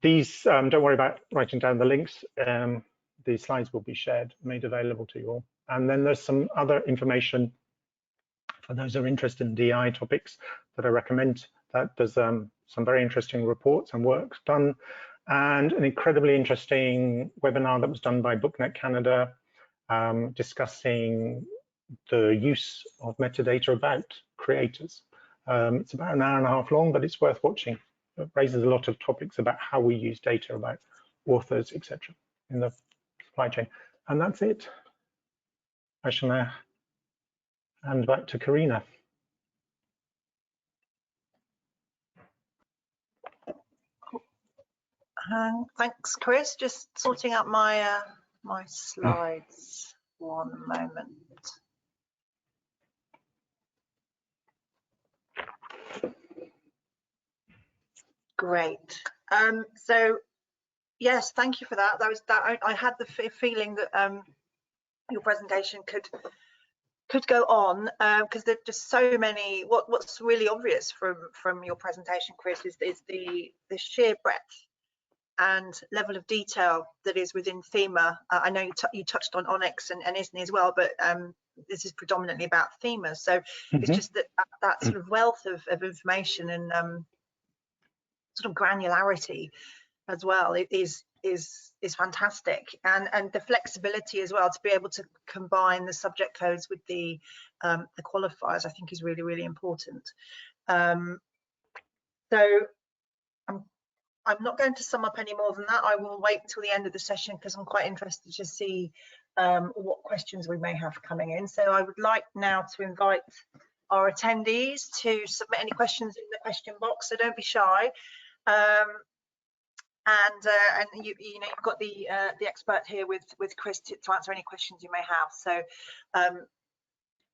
These, don't worry about writing down the links. The slides will be shared, made available to you all. And then there's some other information for those who are interested in DI topics that I recommend. That there's some very interesting reports and works done, and an incredibly interesting webinar that was done by BookNet Canada discussing the use of metadata about creators. It's about an hour and a half long, but it's worth watching. It raises a lot of topics about how we use data, about authors, etc. in the supply chain. And that's it. I shall now hand back to Karina. Thanks, Chris. Just sorting out my my slides. One moment. Great. So yes, thank you for that. I had the feeling that your presentation could go on because there's just so many. What's really obvious from your presentation, Chris, is the sheer breadth and level of detail that is within Thema. I know you touched on Onyx and ISNI as well, but this is predominantly about Thema. So it's just that sort of wealth of information and sort of granularity as well. It is fantastic, and the flexibility as well to be able to combine the subject codes with the qualifiers, I think is really, really important. So I'm not going to sum up any more than that. I will wait until the end of the session because I'm quite interested to see what questions we may have coming in. So I would like now to invite our attendees to submit any questions in the question box, so don't be shy. And you know, you've got the expert here with Chris to answer any questions you may have. So,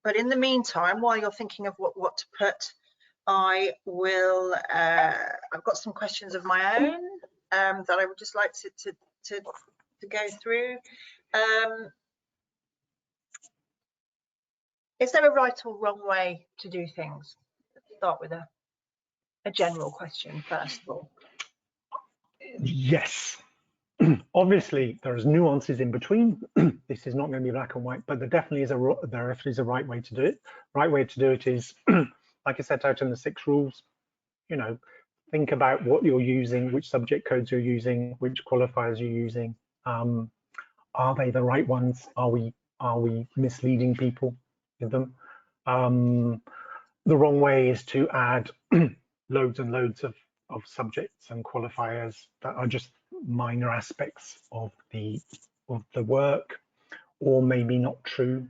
but in the meantime, while you're thinking of what to put, I will. I've got some questions of my own that I would just like to go through. Is there a right or wrong way to do things? Let's start with a general question first of all. Yes. Obviously, there's nuances in between. This is not going to be black and white, but there definitely is a right way to do it. Right way to do it is, like I set out in the 6 rules. You know, think about what you're using, which subject codes you're using, which qualifiers you're using. Are they the right ones? Are we misleading people with them? The wrong way is to add loads and loads of subjects and qualifiers that are just minor aspects of the work, or maybe not true.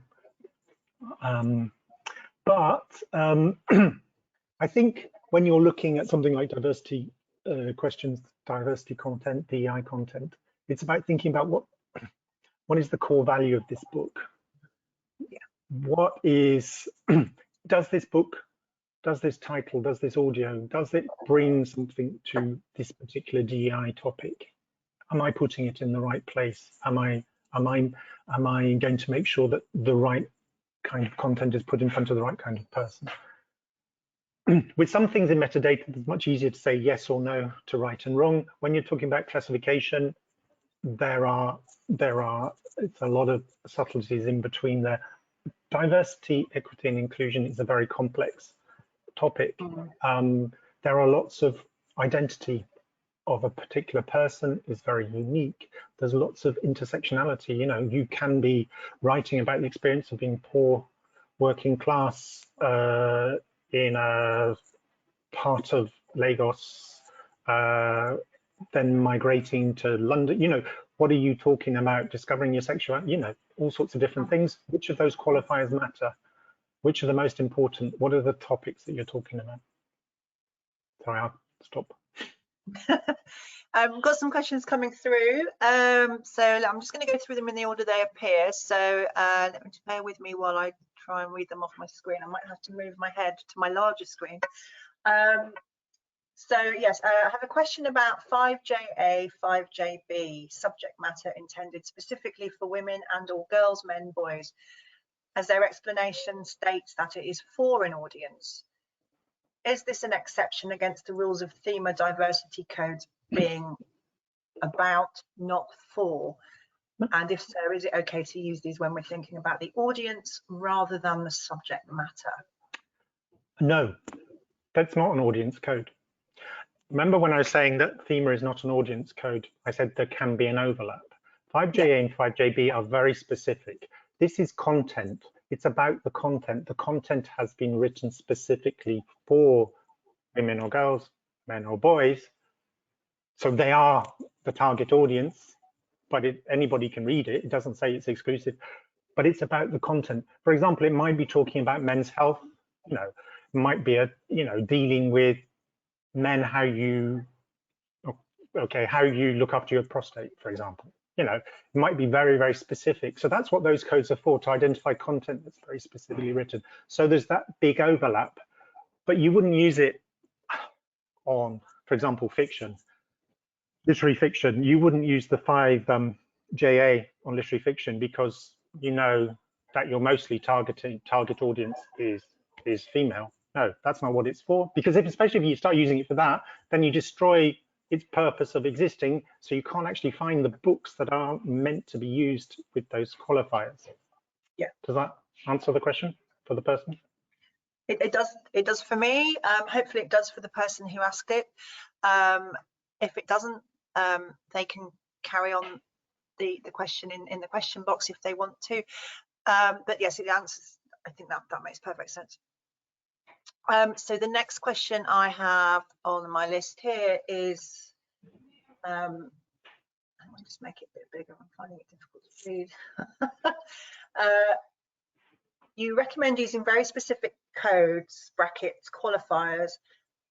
But I think when you're looking at something like diversity questions, diversity content, DEI content, it's about thinking about what is the core value of this book? Yeah. What is, does this book, does this title, does this audio, does it bring something to this particular DEI topic? Am I putting it in the right place? Am I going to make sure that the right kind of content is put in front of the right kind of person? With some things in metadata, it's much easier to say yes or no to right and wrong. When you're talking about classification, there are it's a lot of subtleties in between there. Diversity, equity, and inclusion is a very complex topic. There are lots of identity of a particular person is very unique. There's lots of intersectionality. You know, you can be writing about the experience of being poor, working class in a part of Lagos, then migrating to London. You know, what are you talking about? Discovering your sexuality, you know, all sorts of different things. Which of those qualifiers matter? Which are the most important? What are the topics that you're talking about? Sorry, I'll stop. I've got some questions coming through. So I'm just going to go through them in the order they appear. So let me just bear with me while I try and read them off my screen. I might have to move my head to my larger screen. So yes, I have a question about 5JA, 5JB, subject matter intended specifically for women and or girls, men, boys, as their explanation states that it is for an audience. Is this an exception against the rules of Thema diversity codes being about, not for? And if so, is it okay to use these when we're thinking about the audience rather than the subject matter? No, that's not an audience code. Remember when I was saying that Thema is not an audience code, I said there can be an overlap. 5JA and 5JB are very specific. This is content. It's about the content. The content has been written specifically for women or girls, men or boys. So they are the target audience, but anybody can read it. It doesn't say it's exclusive, but it's about the content. For example, it might be talking about men's health, it might be dealing with men, how you look after your prostate, for example. It might be very, very specific. So that's what those codes are for, to identify content that's very specifically written. So there's that big overlap, but you wouldn't use it on, for example, fiction, literary fiction. You wouldn't use the 5 JA on literary fiction, because you know that you're mostly target audience is female. No, that's not what it's for, because especially if you start using it for that, then you destroy its purpose of existing, so you can't actually find the books that are meant to be used with those qualifiers. Yeah. Does that answer the question for the person? It does for me. Hopefully it does for the person who asked it. If it doesn't, they can carry on the question in the question box if they want to. But yes, it answers. I think that makes perfect sense. So the next question I have on my list here is, I might just make it a bit bigger. I'm finding it difficult to read. You recommend using very specific codes, brackets, qualifiers,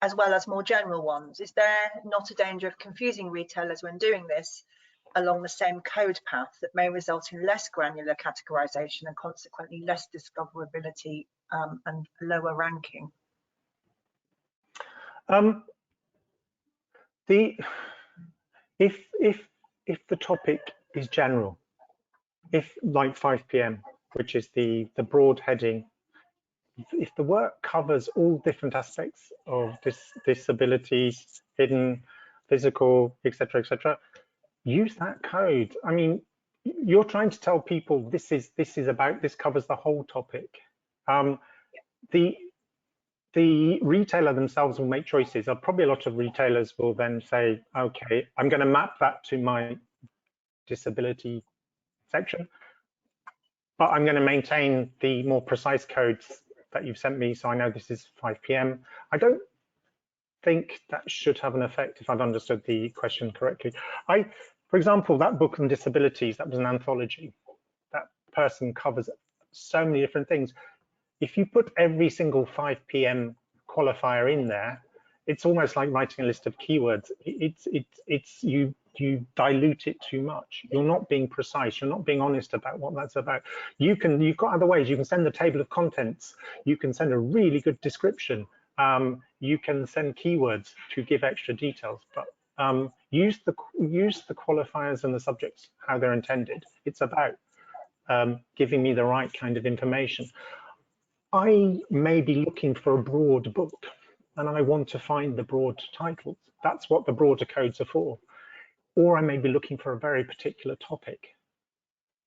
as well as more general ones. Is there not a danger of confusing retailers when doing this along the same code path that may result in less granular categorization and consequently less discoverability and lower ranking? If the topic is general, if like 5 p.m., which is the broad heading, if the work covers all different aspects of disabilities, hidden, physical, etc., use that code. I mean, you're trying to tell people this covers the whole topic. The retailer themselves will make choices. Probably a lot of retailers will then say, okay, I'm going to map that to my disability section, but I'm going to maintain the more precise codes that you've sent me, so I know this is 5 p.m. I don't think that should have an effect, if I've understood the question correctly. For example, that book on disabilities, that was an anthology. That person covers so many different things. If you put every single 5 p.m. qualifier in there, it's almost like writing a list of keywords. You dilute it too much. You're not being precise. You're not being honest about what that's about. You've got other ways. You can send the table of contents. You can send a really good description. You can send keywords to give extra details, but use the qualifiers and the subjects how they're intended. It's about giving me the right kind of information. I may be looking for a broad book and I want to find the broad titles. That's what the broader codes are for. Or I may be looking for a very particular topic.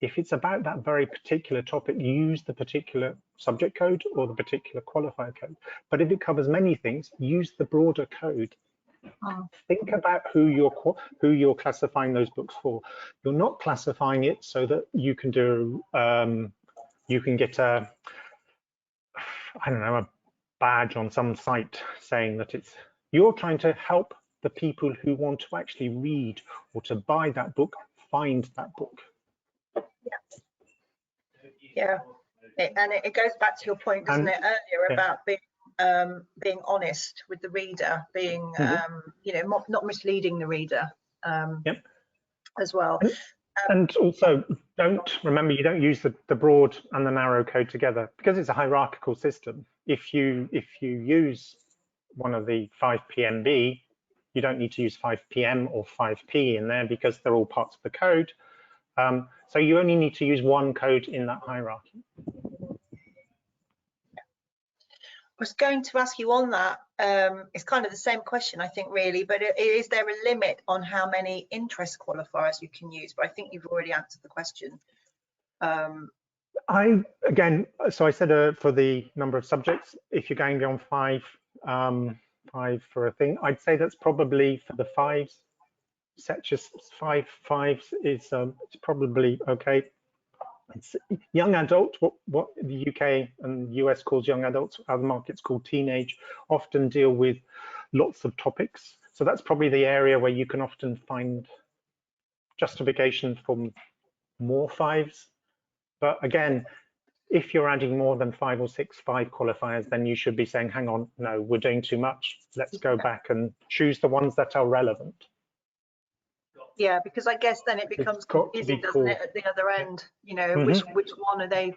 If it's about that very particular topic, use the particular subject code or the particular qualifier code. But if it covers many things, use the broader code. Think about who you're classifying those books for. You're not classifying it so that you can do you can get a badge on some site saying that it's. You're trying to help the people who want to actually read or to buy that book find that book. Yeah, and it goes back to your point, doesn't it, earlier about being honest with the reader, being not misleading the reader as well. And also, remember, you don't use the broad and the narrow code together because it's a hierarchical system. If you use one of the 5 PMB, you don't need to use 5 PM or 5P in there because they're all parts of the code. So you only need to use one code in that hierarchy. I was going to ask you on that. It's kind of the same question, I think, really, but is there a limit on how many interest qualifiers you can use? But I think you've already answered the question. So I said for the number of subjects, if you're going beyond 5 for a thing, I'd say that's probably for the 5s. Set just 5 5s is it's probably okay. It's young adult, what the UK and US calls young adults, other markets call teenage, often deal with lots of topics. So that's probably the area where you can often find justification for more fives. But again, if you're adding more than 5 or 6 five qualifiers, then you should be saying, hang on, no, we're doing too much. Let's go back and choose the ones that are relevant. Yeah, because I guess then it becomes confusing, doesn't it, at the other end? You know, which one are they?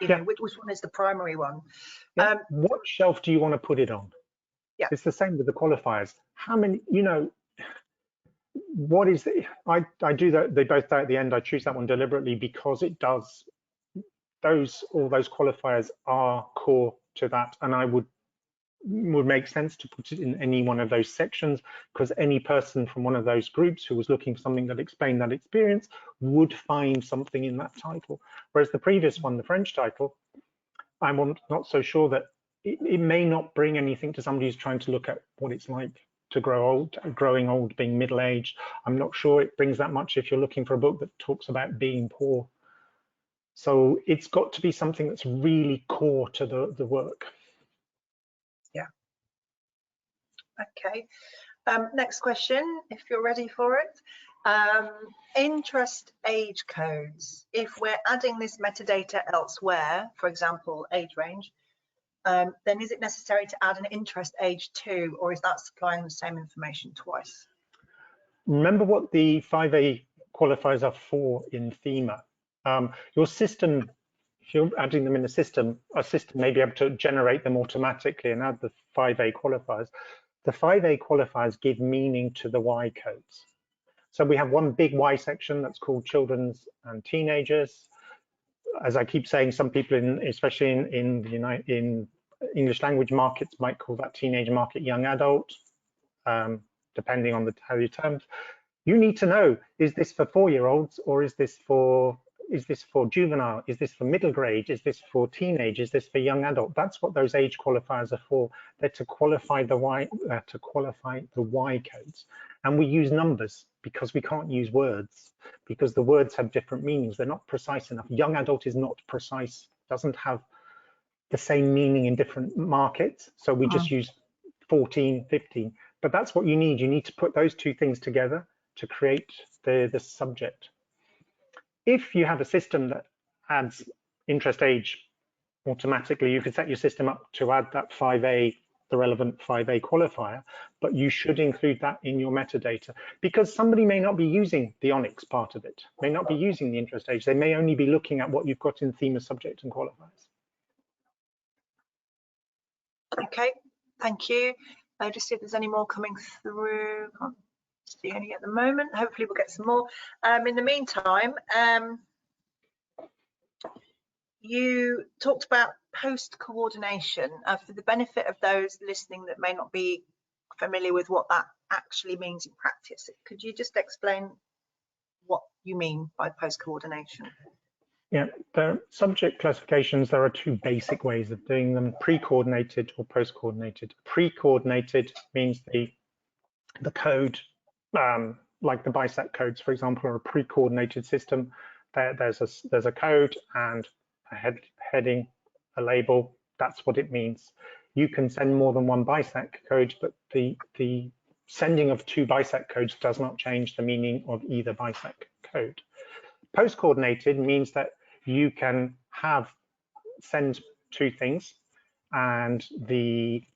You know, which one is the primary one? Yeah. What shelf do you want to put it on? Yeah, it's the same with the qualifiers. How many? You know, what is it? I do that. They both die at the end. I choose that one deliberately because it does. All those qualifiers are core to that, and I would make sense to put it in any one of those sections, because any person from one of those groups who was looking for something that explained that experience would find something in that title. Whereas the previous one, the French title, I'm not so sure that it may not bring anything to somebody who's trying to look at what it's like to grow old, growing old, being middle-aged. I'm not sure it brings that much if you're looking for a book that talks about being poor. So it's got to be something that's really core to the work. Yeah. Okay. Next question, if you're ready for it. Interest age codes. If we're adding this metadata elsewhere, for example, age range, then is it necessary to add an interest age too, or is that supplying the same information twice? Remember what the 5A qualifiers are for in Thema. Your system, if you're adding them in a system may be able to generate them automatically and add the 5A qualifiers. The 5A qualifiers give meaning to the Y codes. So we have one big Y section that's called children's and teenagers. As I keep saying, some people, especially in English language markets, might call that teenage market young adult, depending on how you terms. You need to know, is this for 4-year-olds or is this for juvenile? Is this for middle grade? Is this for teenage? Is this for young adult? That's what those age qualifiers are for. They're to qualify the Y codes. And we use numbers because we can't use words, because the words have different meanings. They're not precise enough. Young adult is not precise, doesn't have the same meaning in different markets. So we just use 14, 15. But that's what you need. You need to put those two things together to create the subject. If you have a system that adds interest age automatically, you can set your system up to add that 5A, the relevant 5A qualifier, but you should include that in your metadata, because somebody may not be using the Onyx part of it, may not be using the interest age. They may only be looking at what you've got in Thema subject and qualifiers. Okay, thank you. Just see if there's any more coming through. Can't see any at the moment. Hopefully we'll get some more. In the meantime, you talked about post coordination. For the benefit of those listening that may not be familiar with what that actually means in practice, could you just explain what you mean by post coordination? Yeah, the subject classifications, there are two basic ways of doing them: pre-coordinated or post-coordinated. Pre-coordinated means the code, like the BIC codes, for example, are a pre-coordinated system. There's a code and a heading, a label. That's what it means. You can send more than one BIC code, but the sending of two BIC codes does not change the meaning of either BIC code. Post-coordinated means that you can send two things, and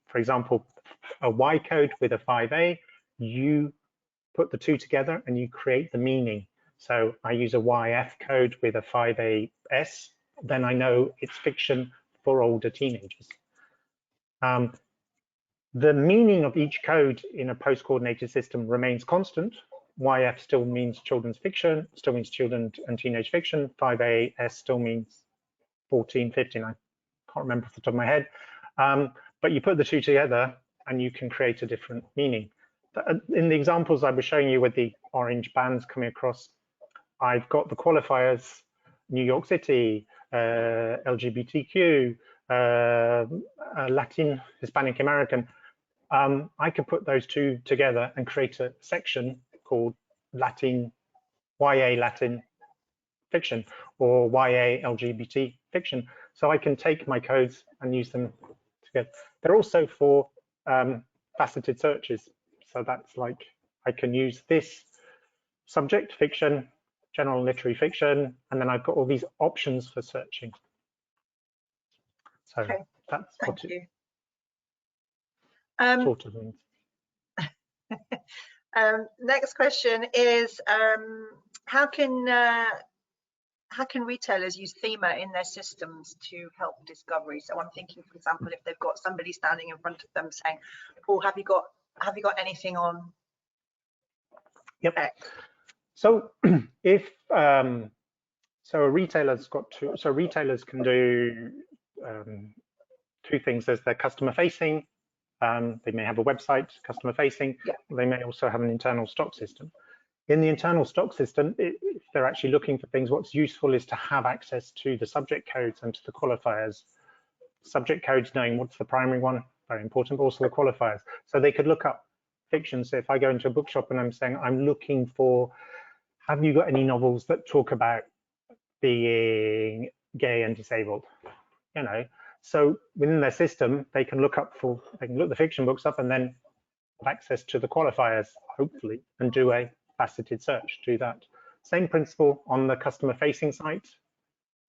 for example, a Y code with a 5A, you put the two together and you create the meaning. So I use a YF code with a 5AS, then I know it's fiction for older teenagers. The meaning of each code in a post-coordinated system remains constant. YF still means children's fiction, still means children and teenage fiction. 5AS still means 14, 15, I can't remember off the top of my head. But you put the two together and you can create a different meaning. In the examples I was showing you with the orange bands coming across, I've got the qualifiers: New York City, LGBTQ, Latin, Hispanic American. I could put those two together and create a section called Latin, YA Latin fiction or YA LGBT fiction. So I can take my codes and use them together. They're also for faceted searches. So that's like, I can use this subject, fiction, general literary fiction, and then I've got all these options for searching. So Okay, that's thank what you. it sort of means. Next question is, how can retailers use Thema in their systems to help discovery? So I'm thinking, for example, if they've got somebody standing in front of them saying, "Paul, have you got anything on Yep. X?" So if so a retailer's got to, so retailers can do two things. There's their customer facing. They may have a website, customer facing. Yeah. They may also have an internal stock system. In the internal stock system, if they're actually looking for things, what's useful is to have access to the subject codes and to the qualifiers. Subject codes, knowing what's the primary one, very important, but also the qualifiers. So they could look up fiction. So if I go into a bookshop and I'm saying, I'm looking for, have you got any novels that talk about being gay and disabled? You know, so within their system, they can look the fiction books up and then have access to the qualifiers, hopefully, and do a faceted search, do that. Same principle on the customer facing site,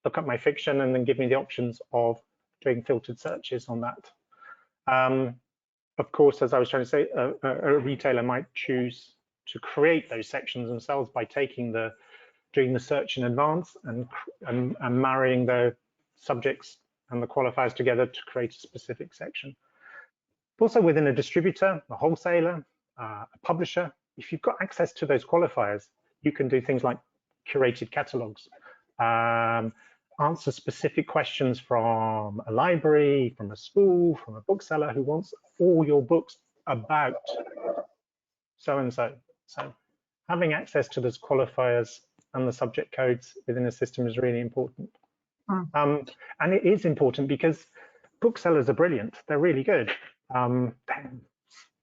look up my fiction and then give me the options of doing filtered searches on that. Of course, as I was trying to say, a retailer might choose to create those sections themselves by doing the search in advance and marrying the subjects and the qualifiers together to create a specific section. Also within a distributor, a wholesaler, a publisher, if you've got access to those qualifiers, you can do things like curated catalogs, answer specific questions from a library, from a school, from a bookseller who wants all your books about so-and-so. So having access to those qualifiers and the subject codes within a system is really important. And it is important because booksellers are brilliant. They're really good.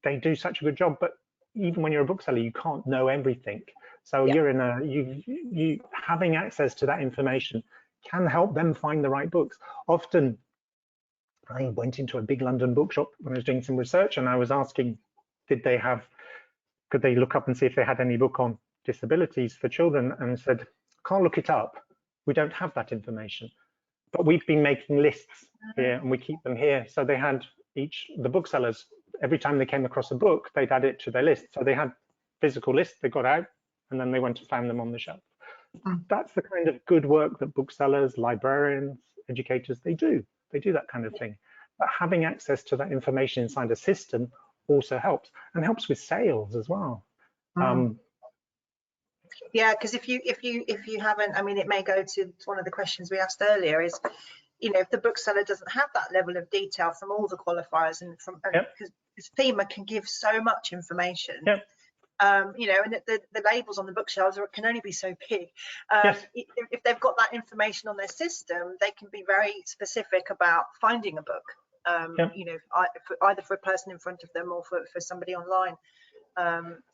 They do such a good job, but even when you're a bookseller, you can't know everything. So you're in you having access to that information can help them find the right books. Often, I went into a big London bookshop when I was doing some research, and I was asking, could they look up and see if they had any book on disabilities for children, and said, can't look it up. We don't have that information. But we've been making lists here and we keep them here. So they had the booksellers, every time they came across a book, they'd add it to their list. So they had physical lists they got out and then they went and found them on the shelf. That's the kind of good work that booksellers, librarians, educators, they do that kind of thing. But having access to that information inside a system also helps, and helps with sales as well. Yeah, because if you haven't, I mean, it may go to one of the questions we asked earlier is, you know, if the bookseller doesn't have that level of detail from all the qualifiers and from, because Thema can give so much information. You know, and the labels on the bookshelves can only be so big. If they've got that information on their system, they can be very specific about finding a book. You know, either for a person in front of them or for somebody online.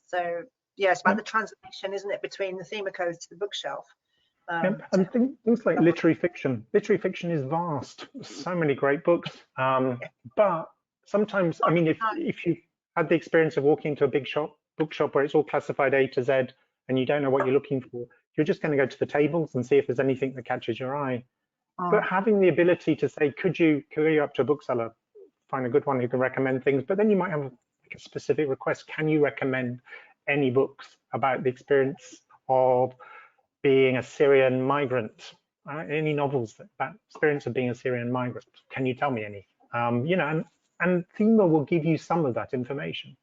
So yeah, it's about the translation, isn't it, between the Thema codes to the bookshelf. And things like literary fiction. Literary fiction is vast. So many great books. But sometimes, I mean, if you had the experience of walking into a big bookshop where it's all classified A to Z and you don't know what you're looking for, you're just going to go to the tables and see if there's anything that catches your eye. But having the ability to say, could you go up to a bookseller, find a good one who can recommend things, but then you might have a specific request. Can you recommend any books about the experience of being a Syrian migrant? Any novels about experience of being a Syrian migrant? Can you tell me any? You know, and Thema will give you some of that information.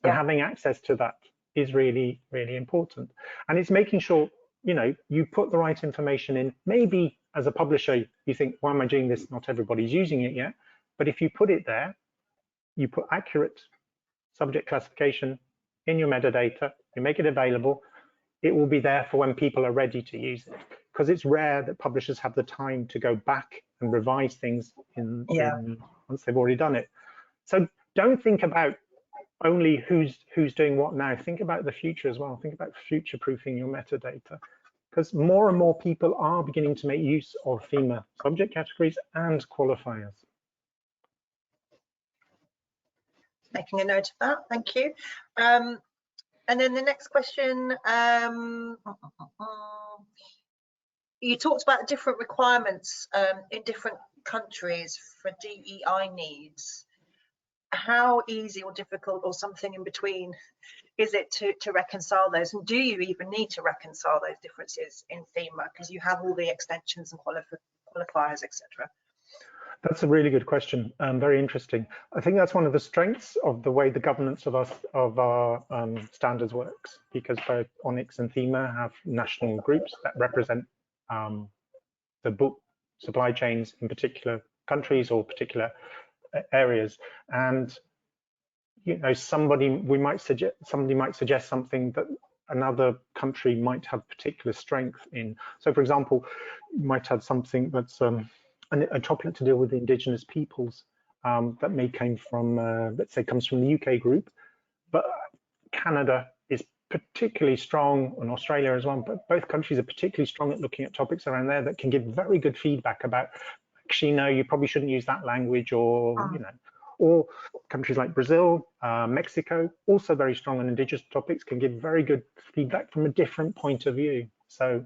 And having access to that is really, really important. And it's making sure, you know, you put the right information in. Maybe as a publisher, you think, why am I doing this? Not everybody's using it yet. But if you put it there, you put accurate subject classification in your metadata, you make it available, it will be there for when people are ready to use it. Because it's rare that publishers have the time to go back and revise things once they've already done it. So don't think about only who's doing what now. Think about the future as well. Think about future-proofing your metadata. because more and more people are beginning to make use of Thema subject categories and qualifiers. Making a note of that, thank you. And then the next question, you talked about different requirements in different countries for DEI needs. How easy or difficult or something in between is it to reconcile those? And do you even need to reconcile those differences in Thema because you have all the extensions and qualifiers, etc.? That's a really good question. Very interesting. I think that's one of the strengths of the way the governance of our standards works, because both Onyx and Thema have national groups that represent the book supply chains in particular countries or particular areas. And you know, somebody might suggest something that another country might have particular strength in. So, for example, you might have something that's a topic to deal with indigenous peoples that may come from, let's say, comes from the UK group, but Canada is particularly strong, and Australia as well, but both countries are particularly strong at looking at topics around there that can give very good feedback about, actually, no, you probably shouldn't use that language, or, you know, or countries like Brazil, Mexico, also very strong on indigenous topics, can give very good feedback from a different point of view. So,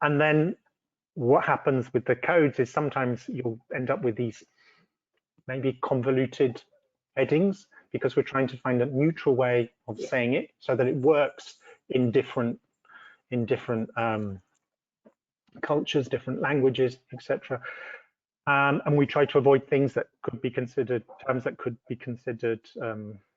and then what happens with the codes is sometimes you'll end up with these maybe convoluted headings because we're trying to find a neutral way of saying it so that it works in different cultures, different languages, etc. And we try to avoid things that could be considered, terms that could be considered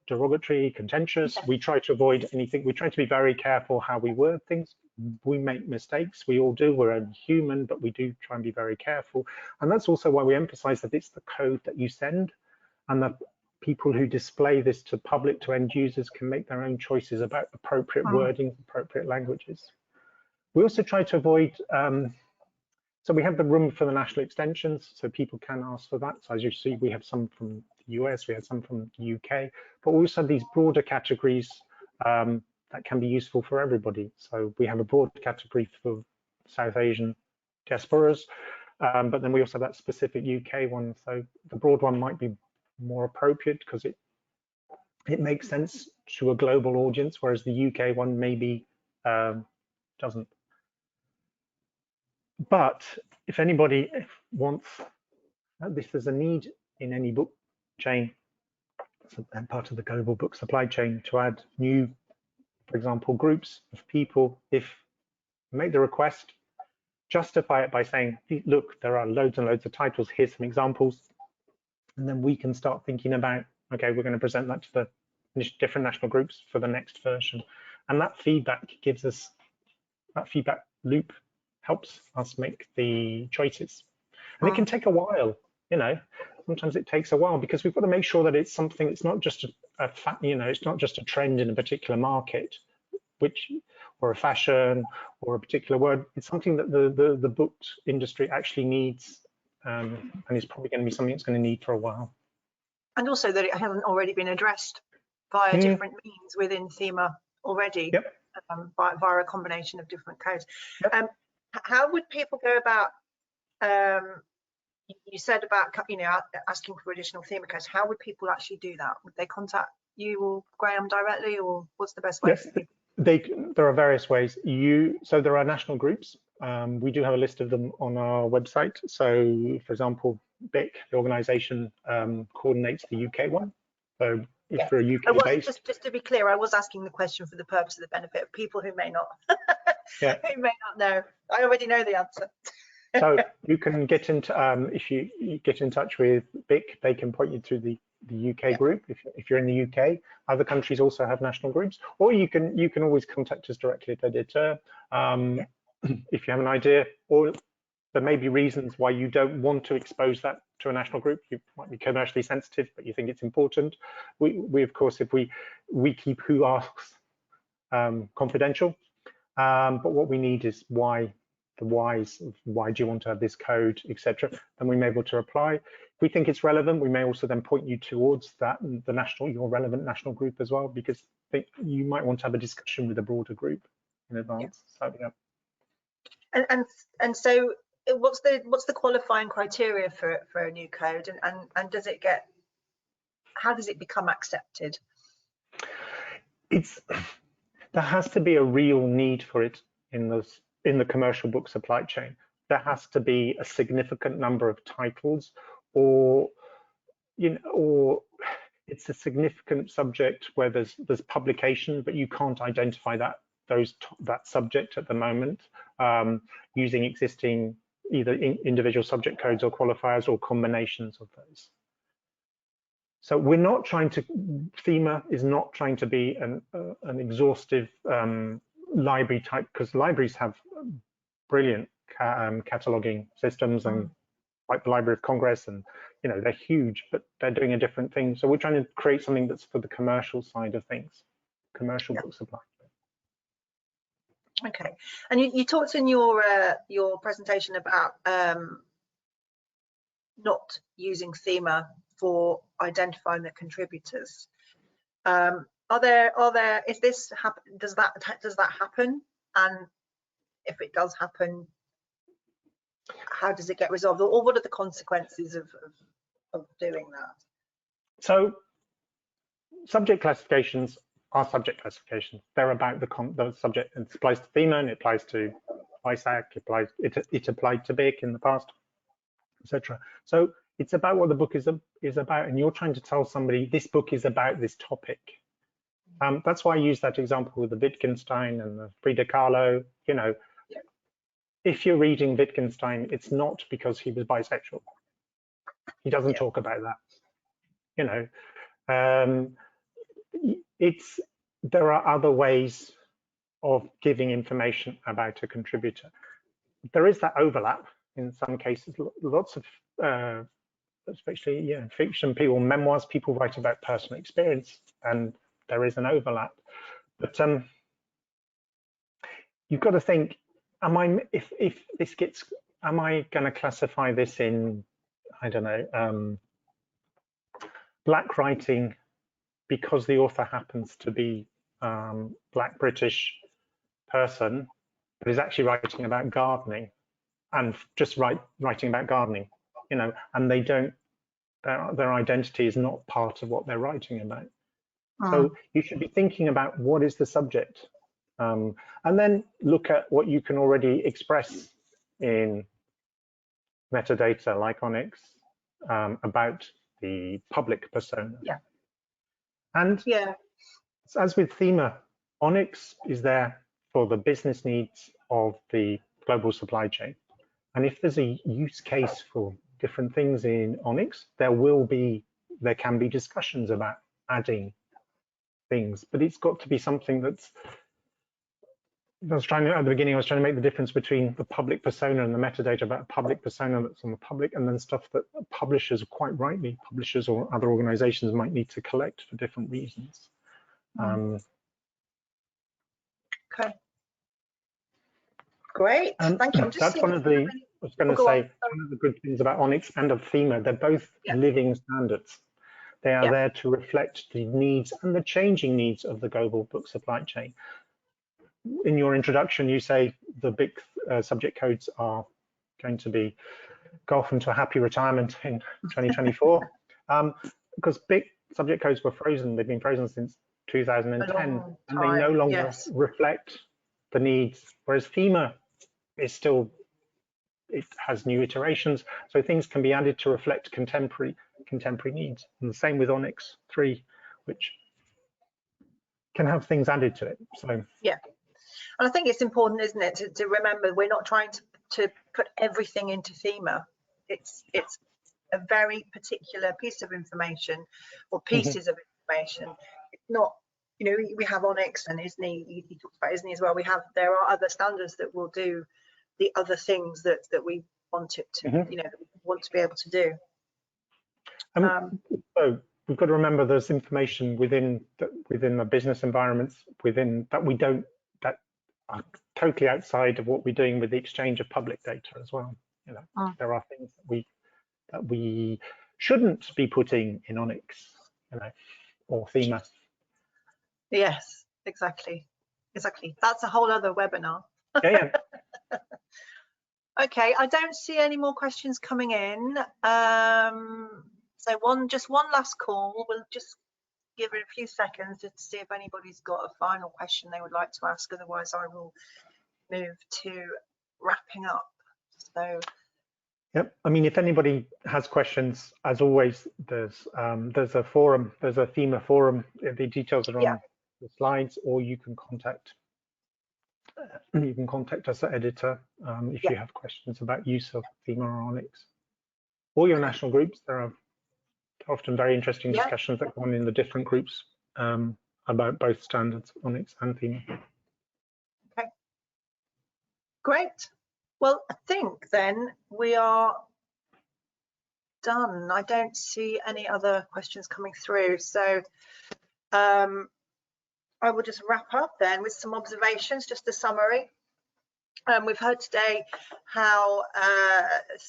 derogatory, contentious. We try to avoid anything. We try to be very careful how we word things. We make mistakes, we all do, we're only human, but we do try and be very careful. And that's also why we emphasize that it's the code that you send, and that people who display this to public, to end users, can make their own choices about appropriate wording, appropriate languages. We also try to avoid, so we have the room for the national extensions, so people can ask for that. So as you see, we have some from the US, we have some from the UK, but also these broader categories that can be useful for everybody. So we have a broad category for South Asian diasporas, but then we also have that specific UK one. So the broad one might be more appropriate because it makes sense to a global audience, whereas the UK one maybe doesn't. But if anybody wants, if there's a need in any book chain, and part of the global book supply chain, to add new, for example, groups of people, if make the request, justify it by saying, look, there are loads and loads of titles, here's some examples, and then we can start thinking about, okay, we're going to present that to the different national groups for the next version. And that feedback gives us, that feedback loop helps us make the choices. And it can take a while, you know, sometimes it takes a while because we've got to make sure that it's something, it's not just a fact, you know, it's not just a trend in a particular market, which, or a fashion or a particular word. It's something that the book industry actually needs, and is probably going to be something it's going to need for a while. And also that it hasn't already been addressed via different means within Thema already, via a combination of different codes. How would people go about, you said about, you know, asking for additional Thema codes. How would people actually do that? Would they contact you or Graham directly, or what's the best way? Yes, there are various ways. So there are national groups. We do have a list of them on our website. So, for example, BIC, the organisation, coordinates the UK one. So if you're a UK based, just to be clear, I was asking the question for the purpose of the benefit of people who may not, who may not know. I already know the answer. So you can get into, if you get in touch with BIC, they can point you to the UK group. If you're in the UK, other countries also have national groups, or you can always contact us directly at EDItEUR if you have an idea, or there may be reasons why you don't want to expose that to a national group. You might be commercially sensitive, but you think it's important. We of course, if we keep who asks confidential, but what we need is why. The whys of why do you want to have this code, etc. Then we may be able to reply. If we think it's relevant, we may also then point you towards that, your relevant national group as well, because you might want to have a discussion with a broader group. in advance. So yeah. And so what's the qualifying criteria for a new code, and does it get, how does it become accepted? There has to be a real need for it in the commercial book supply chain. There has to be a significant number of titles, or or it's a significant subject where there's publication, but you can't identify that subject at the moment using existing either individual subject codes or qualifiers or combinations of those. So we're not trying to, Thema is not trying to be an exhaustive library type, because libraries have brilliant cataloging systems, and like the Library of Congress, and they're huge, but they're doing a different thing. So we're trying to create something that's for the commercial side of things, commercial book supply. Okay, and you talked in your presentation about not using Thema for identifying the contributors. Does that happen? And if it does happen, how does it get resolved, or what are the consequences of doing that? So subject classifications are subject classifications. They're about the subject. It applies to Thema, and it applies to BISAC, it applied to BIC in the past, etc. So it's about what the book is about, and you're trying to tell somebody this book is about this topic. That's why I use that example with the Wittgenstein and the Frida Kahlo. If you're reading Wittgenstein, it's not because he was bisexual. He doesn't talk about that. There are other ways of giving information about a contributor. There is that overlap in some cases. Lots of especially fiction people, memoirs, people write about personal experience, and there is an overlap. But you've got to think, am I going to classify this in, I don't know, black writing because the author happens to be black British person, but is actually writing about gardening, and just writing about gardening, and they don't, their identity is not part of what they're writing about. So you should be thinking about what is the subject, and then look at what you can already express in metadata like Onyx about the public persona. And as with Thema, Onyx is there for the business needs of the global supply chain. And if there's a use case for different things in Onyx, there can be discussions about adding things, but it's got to be something that's, at the beginning, I was trying to make the difference between the public persona and the metadata about a public persona that's on the public, and then stuff that publishers, quite rightly, publishers or other organizations might need to collect for different reasons. Okay. Great, thank you. That's one of the, I was going to say, one of the good things about Onyx and of Thema, they're both living standards. They are there to reflect the needs and the changing needs of the global book supply chain. In your introduction, you say the big subject codes are going to go off into a happy retirement in 2024, because big subject codes were frozen. They've been frozen since 2010, and they no longer reflect the needs, whereas Thema is still, it has new iterations, so things can be added to reflect contemporary needs. And the same with Onyx 3, which can have things added to it. So and I think it's important, isn't it, to remember we're not trying to put everything into Thema. It's a very particular piece of information, or pieces of information. It's not, we have Onyx and ISNI. You talked about ISNI as well. There are other standards that will do the other things that we want it to, that we want to be able to do. So we've got to remember there's information within the business environments that are totally outside of what we're doing with the exchange of public data as well. There are things that we shouldn't be putting in Onyx, or Thema. Yes, exactly. exactly. That's a whole other webinar. Yeah. Okay, I don't see any more questions coming in. So just one last call. We'll just give it a few seconds to see if anybody's got a final question they would like to ask. Otherwise, I will move to wrapping up. So. Yep. I mean, if anybody has questions, as always, there's a forum, there's a Thema forum. The details are on the slides, or you can contact us at EDItEUR if you have questions about use of Thema or Onyx, or your national groups. There are often very interesting discussions that go on in the different groups about both standards, Onyx and Thema. Okay, great. Well, I think then we are done. I don't see any other questions coming through. So I will just wrap up then with some observations, just a summary. We've heard today how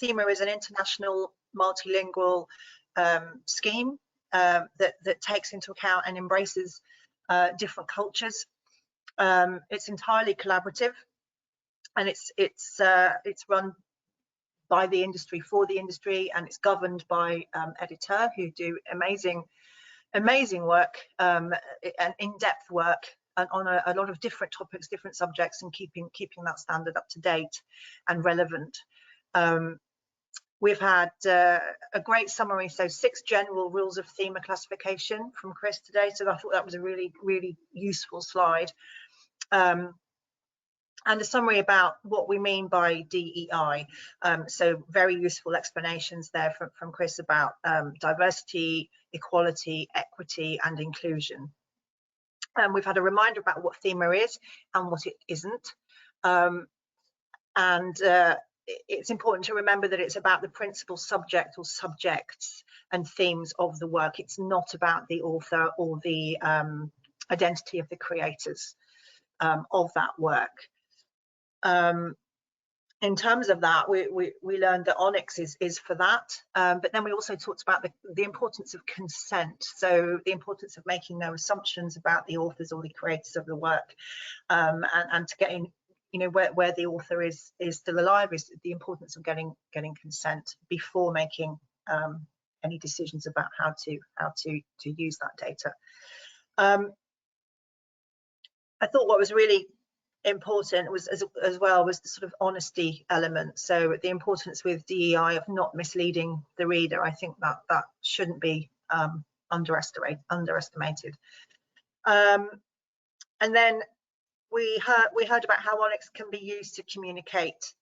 Thema is an international multilingual scheme that takes into account and embraces different cultures. It's entirely collaborative, and it's run by the industry for the industry, and it's governed by EDItEUR, who do amazing work and in-depth work on a lot of different topics, different subjects, and keeping that standard up to date and relevant. We've had a great summary, so 6 general rules of Thema classification from Chris today, so I thought that was a really useful slide. And a summary about what we mean by DEI. So very useful explanations there from Chris about diversity, equality, equity, and inclusion. We've had a reminder about what Thema is and what it isn't. It's important to remember that it's about the principal subject or subjects and themes of the work. It's not about the author or the identity of the creators of that work. In terms of that, we learned that Onyx is for that, but then we also talked about the importance of consent, so the importance of making no assumptions about the authors or the creators of the work, and to getting, where the author is still alive, is the importance of getting consent before making any decisions about how to use that data. I thought what was really important was as well was the sort of honesty element, so the importance with DEI of not misleading the reader. I think that shouldn't be underestimated. And then we heard about how Onyx can be used to communicate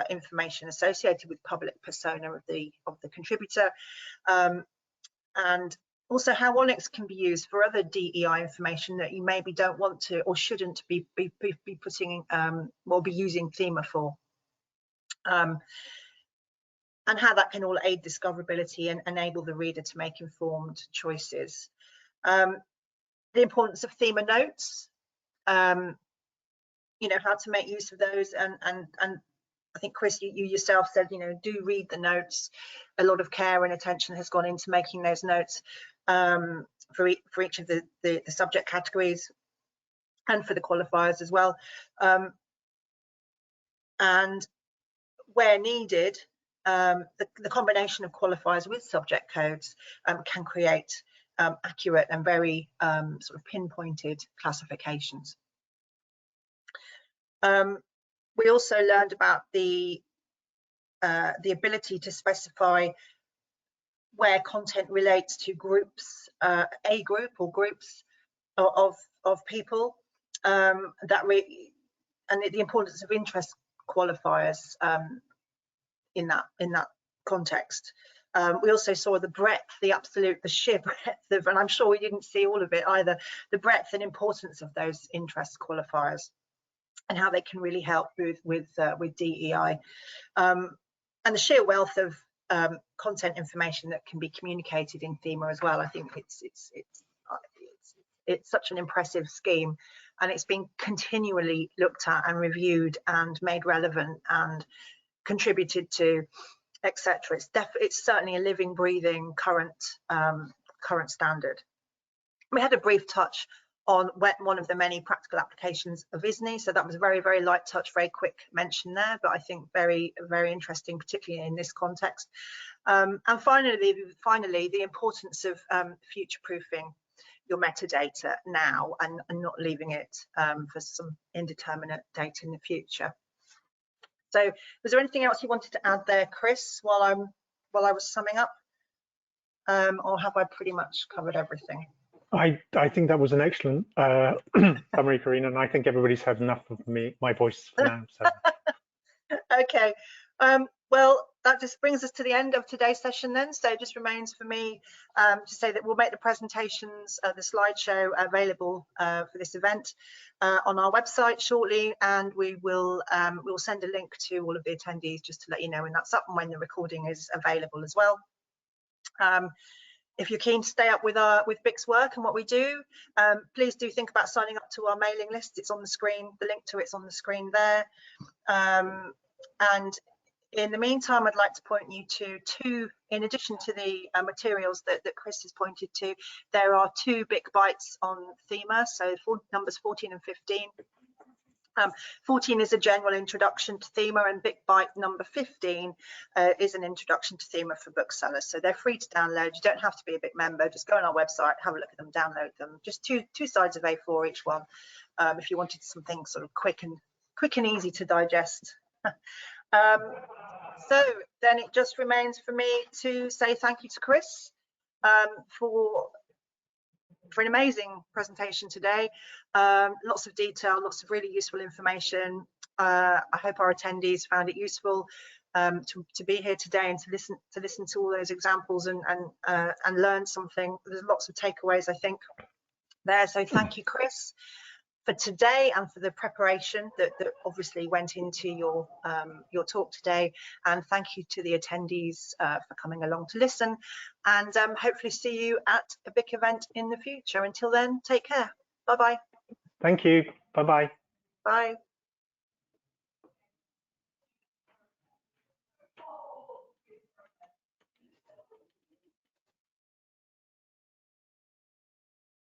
information associated with public persona of the contributor, and also how Onyx can be used for other DEI information that you maybe don't want to or shouldn't be putting or be using Thema for, and how that can all aid discoverability and enable the reader to make informed choices. The importance of Thema notes, how to make use of those, and I think Chris, you yourself said, do read the notes. A lot of care and attention has gone into making those notes for each of the subject categories and for the qualifiers as well. And where needed, the combination of qualifiers with subject codes can create accurate and very sort of pinpointed classifications. We also learned about the ability to specify where content relates to groups, a group or groups of people, and the importance of interest qualifiers in that context. We also saw the breadth, the absolute, the sheer breadth of, and I'm sure we didn't see all of it either, the breadth and importance of those interest qualifiers and how they can really help with DEI, and the sheer wealth of content information that can be communicated in Thema as well. I think it's such an impressive scheme, and it's been continually looked at and reviewed and made relevant and contributed to, etc. It's certainly a living, breathing current standard. We had a brief touch on one of the many practical applications of ISNI. So that was a very, very light touch, very quick mention there, but I think very, very interesting, particularly in this context. And finally, the importance of future-proofing your metadata now and not leaving it for some indeterminate date in the future. So was there anything else you wanted to add there, Chris, while I was summing up? Or have I pretty much covered everything? I think that was an excellent summary, Karina, and I think everybody's had enough of my voice for now. So. Okay, well, that just brings us to the end of today's session then. So it just remains for me to say that we'll make the presentations, the slideshow available for this event on our website shortly, and we'll send a link to all of the attendees just to let you know when that's up and when the recording is available as well. If you're keen to stay up with BIC's work and what we do, please do think about signing up to our mailing list. It's on the screen, the link to it's on the screen there. And in the meantime, I'd like to point you to two, in addition to the materials that Chris has pointed to, there are 2 BIC bites on Thema, so numbers 14 and 15. 14 is a general introduction to Thema, and BIC bite number 15 is an introduction to Thema for booksellers. So they're free to download. You don't have to be a BIC member. Just go on our website, have a look at them, download them. Just two sides of A4 each one. If you wanted something sort of quick and easy to digest. So then it just remains for me to say thank you to Chris for an amazing presentation today. Lots of detail, lots of really useful information. I hope our attendees found it useful to be here today and to listen to all those examples and learn something. There's lots of takeaways, I think, there. So thank you, Chris, for today and for the preparation that obviously went into your talk today, and thank you to the attendees for coming along to listen, and hopefully see you at a BIC event in the future. Until then, take care. Bye-bye. Thank you. Bye-bye. Bye.